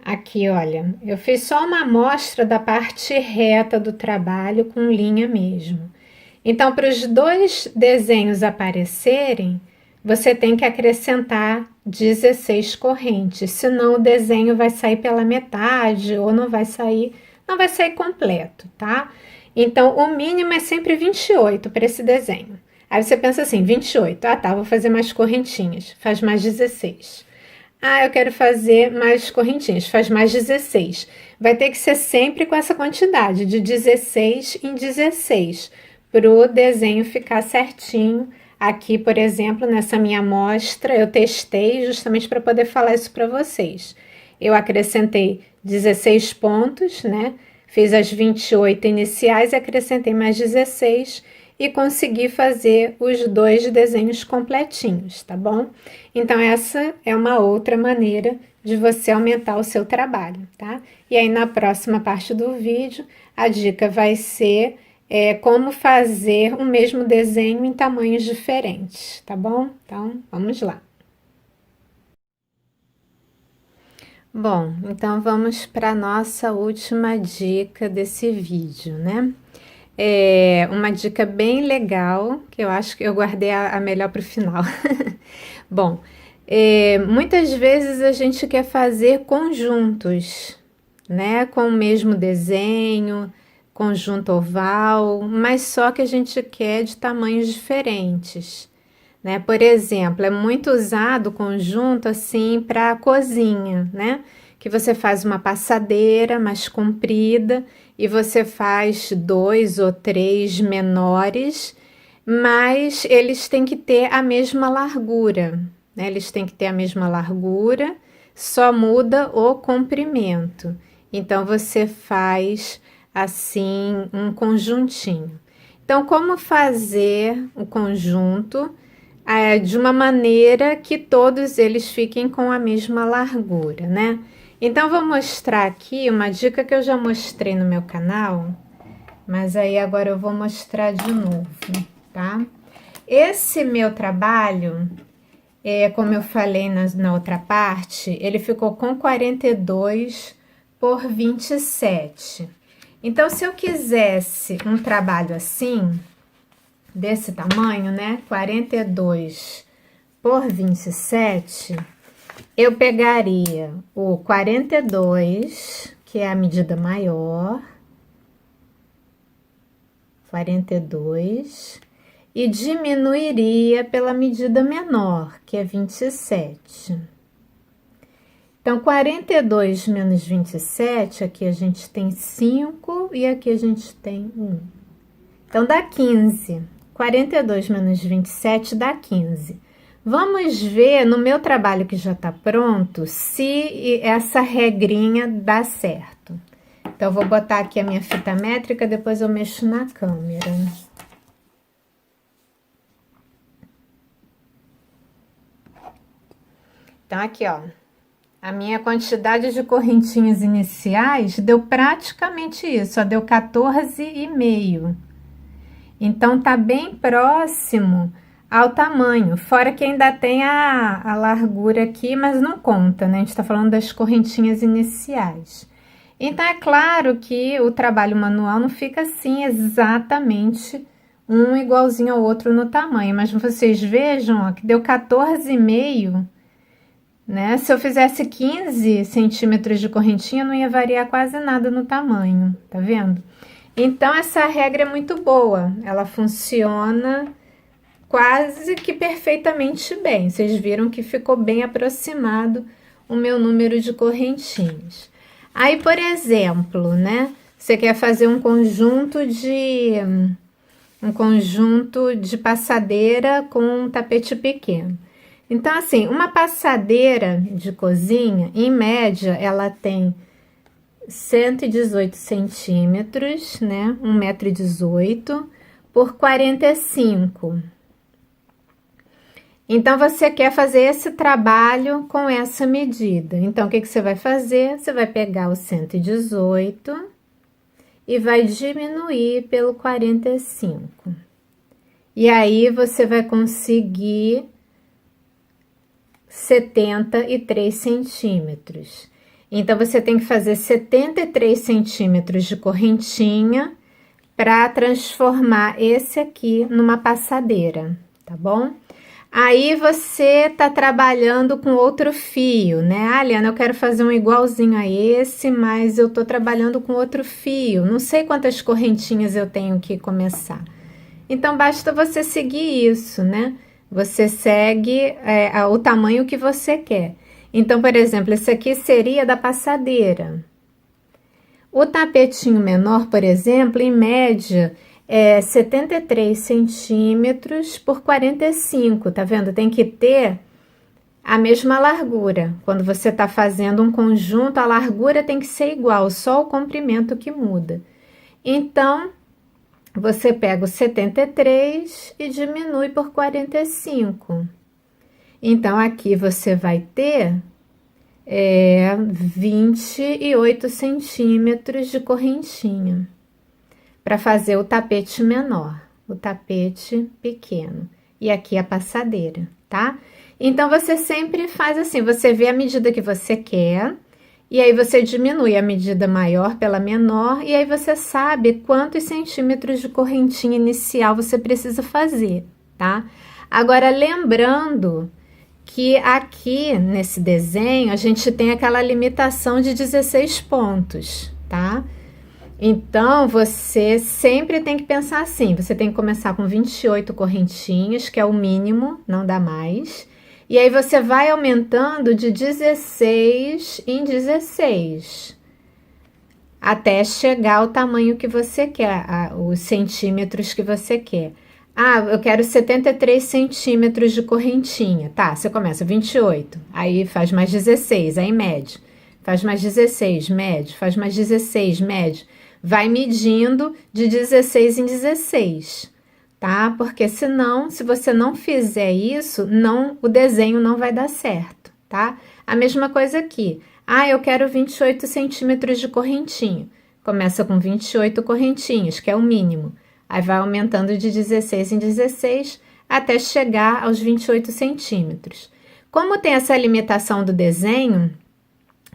Aqui, olha, eu fiz só uma amostra da parte reta do trabalho com linha mesmo. Então, para os 2 desenhos aparecerem, você tem que acrescentar 16 correntes, senão o desenho vai sair pela metade ou não vai sair completo, tá? Então, o mínimo é sempre 28 para esse desenho. Aí você pensa assim, 28, tá, vou fazer mais correntinhas, faz mais 16. Ah, eu quero fazer mais correntinhas, faz mais 16. Vai ter que ser sempre com essa quantidade, de 16 em 16, para o desenho ficar certinho. Aqui, por exemplo, nessa minha amostra, eu testei justamente para poder falar isso para vocês. Eu acrescentei 16 pontos, né? Fiz as 28 iniciais e acrescentei mais 16 e consegui fazer os 2 desenhos completinhos, tá bom? Então, essa é uma outra maneira de você aumentar o seu trabalho, tá? E aí, na próxima parte do vídeo, a dica vai ser como fazer o mesmo desenho em tamanhos diferentes, tá bom? Então, vamos lá. Bom, então vamos para a nossa última dica desse vídeo, né? Uma dica bem legal, que eu acho que eu guardei a melhor para o final. Bom, muitas vezes a gente quer fazer conjuntos, né? Com o mesmo desenho, conjunto oval, mas só que a gente quer de tamanhos diferentes, né? Por exemplo, é muito usado o conjunto assim para a cozinha, né? Que você faz uma passadeira mais comprida e você faz 2 ou 3 menores, mas eles têm que ter a mesma largura, né? Eles têm que ter a mesma largura, só muda o comprimento. Então, você faz assim um conjuntinho. Então, como fazer o conjunto de uma maneira que todos eles fiquem com a mesma largura, né? Então, vou mostrar aqui uma dica que eu já mostrei no meu canal, mas aí agora eu vou mostrar de novo, tá? Esse meu trabalho, como eu falei na outra parte, ele ficou com 42 por 27. Então, se eu quisesse um trabalho assim, desse tamanho, né? 42 por 27, eu pegaria o 42, que é a medida maior, 42, e diminuiria pela medida menor, que é 27. Então, 42 menos 27, aqui a gente tem 5 e aqui a gente tem 1. Então, dá 15. 42 menos 27 dá 15. Vamos ver no meu trabalho que já está pronto se essa regrinha dá certo. Então, eu vou botar aqui a minha fita métrica, depois eu mexo na câmera. Então, aqui, ó, a minha quantidade de correntinhas iniciais deu praticamente isso, ó, deu 14,5. Então, tá bem próximo ao tamanho, fora que ainda tem a largura aqui, mas não conta, né? A gente tá falando das correntinhas iniciais. Então, é claro que o trabalho manual não fica assim exatamente um igualzinho ao outro no tamanho, mas vocês vejam, ó, que deu 14,5, né? Se eu fizesse 15 centímetros de correntinha, não ia variar quase nada no tamanho, tá vendo? Então, essa regra é muito boa, ela funciona quase que perfeitamente bem. Vocês viram que ficou bem aproximado o meu número de correntinhas. Aí, por exemplo, né? Você quer fazer um conjunto de passadeira com um tapete pequeno. Então, assim, uma passadeira de cozinha, em média, ela tem 118 centímetros, né? 1,18 m por 45. Então, você quer fazer esse trabalho com essa medida. Então, o que você vai fazer? Você vai pegar o 118 e vai diminuir pelo 45. E aí, você vai conseguir 73 centímetros. Então, você tem que fazer 73 centímetros de correntinha para transformar esse aqui numa passadeira, tá bom? Aí, você tá trabalhando com outro fio, né? Ah, Liana, eu quero fazer um igualzinho a esse, mas eu tô trabalhando com outro fio. Não sei quantas correntinhas eu tenho que começar. Então, basta você seguir isso, né? Você segue o tamanho que você quer. Então, por exemplo, esse aqui seria da passadeira. O tapetinho menor, por exemplo, em média, é 73 centímetros por 45, tá vendo? Tem que ter a mesma largura. Quando você tá fazendo um conjunto, a largura tem que ser igual, só o comprimento que muda. Então, você pega o 73 e diminui por 45. Então, aqui você vai ter 28 centímetros de correntinha para fazer o tapete menor, o tapete pequeno. E aqui a passadeira, tá? Então, você sempre faz assim, você vê a medida que você quer, e aí você diminui a medida maior pela menor, e aí você sabe quantos centímetros de correntinha inicial você precisa fazer, tá? Agora, lembrando que aqui nesse desenho a gente tem aquela limitação de 16 pontos, tá? Então, você sempre tem que pensar assim, você tem que começar com 28 correntinhas, que é o mínimo, não dá mais. E aí você vai aumentando de 16 em 16, até chegar ao tamanho que você quer, os centímetros que você quer. Ah, eu quero 73 centímetros de correntinha. Tá, você começa 28, aí faz mais 16, aí mede. Faz mais 16, mede. Faz mais 16, mede. Vai medindo de 16 em 16, tá? Porque senão, se você não fizer isso, o desenho não vai dar certo, tá? A mesma coisa aqui. Ah, eu quero 28 centímetros de correntinha. Começa com 28 correntinhas, que é o mínimo. Aí vai aumentando de 16 em 16 até chegar aos 28 centímetros. Como tem essa limitação do desenho,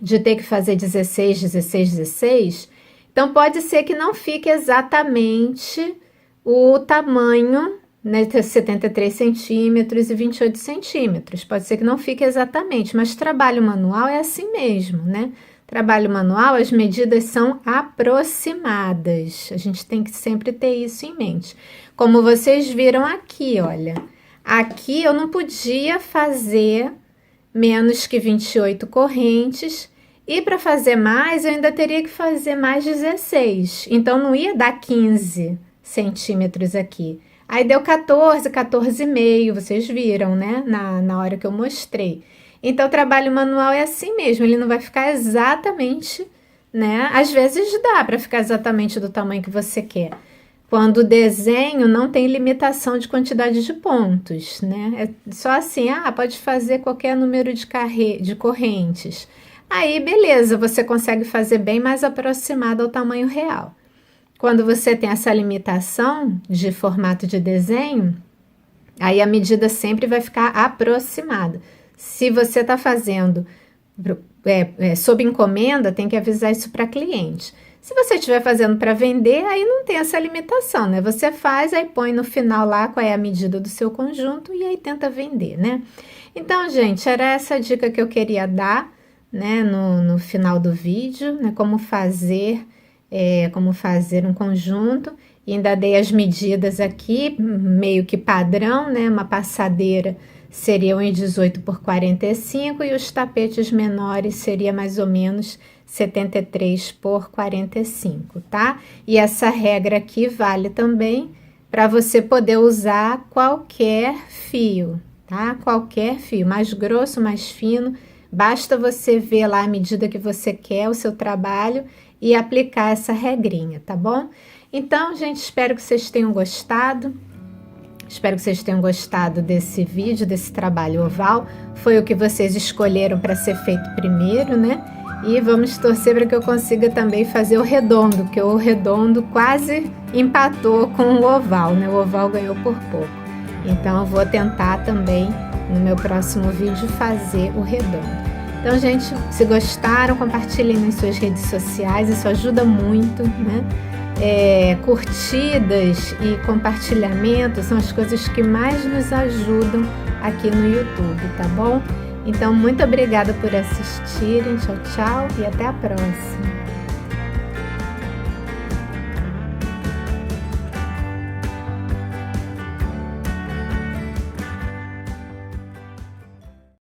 de ter que fazer 16, 16, 16, então pode ser que não fique exatamente o tamanho, né, 73 centímetros e 28 centímetros. Pode ser que não fique exatamente, mas trabalho manual é assim mesmo, né? Trabalho manual, as medidas são aproximadas. A gente tem que sempre ter isso em mente. Como vocês viram aqui, olha. Aqui eu não podia fazer menos que 28 correntes. E para fazer mais, eu ainda teria que fazer mais 16. Então, não ia dar 15 centímetros aqui. Aí deu 14, 14,5, vocês viram, né? Na hora que eu mostrei. Então, o trabalho manual é assim mesmo, ele não vai ficar exatamente, né? Às vezes dá para ficar exatamente do tamanho que você quer. Quando o desenho não tem limitação de quantidade de pontos, né? É só assim, pode fazer qualquer número de correntes. Aí, beleza, você consegue fazer bem mais aproximado ao tamanho real. Quando você tem essa limitação de formato de desenho, aí a medida sempre vai ficar aproximada. Se você está fazendo sob encomenda, tem que avisar isso para cliente. Se você estiver fazendo para vender, aí não tem essa limitação, né? Você faz, aí põe no final lá qual é a medida do seu conjunto e aí tenta vender, né? Então, gente, era essa dica que eu queria dar, né, no final do vídeo, né? Como fazer um conjunto. E ainda dei as medidas aqui, meio que padrão, né? Uma passadeira seria 1,18 por 45 e os tapetes menores seria mais ou menos 73 por 45, tá? E essa regra aqui vale também para você poder usar qualquer fio, tá? Qualquer fio, mais grosso, mais fino, basta você ver lá a medida que você quer, o seu trabalho, e aplicar essa regrinha, tá bom? Então, gente, espero que vocês tenham gostado. Espero que vocês tenham gostado desse vídeo, desse trabalho oval. Foi o que vocês escolheram para ser feito primeiro, né? E vamos torcer para que eu consiga também fazer o redondo, porque o redondo quase empatou com o oval, né? O oval ganhou por pouco. Então, eu vou tentar também, no meu próximo vídeo, fazer o redondo. Então, gente, se gostaram, compartilhem nas suas redes sociais, isso ajuda muito, né? Curtidas e compartilhamentos são as coisas que mais nos ajudam aqui no YouTube, tá bom? Então, muito obrigada por assistirem, tchau, tchau e até a próxima!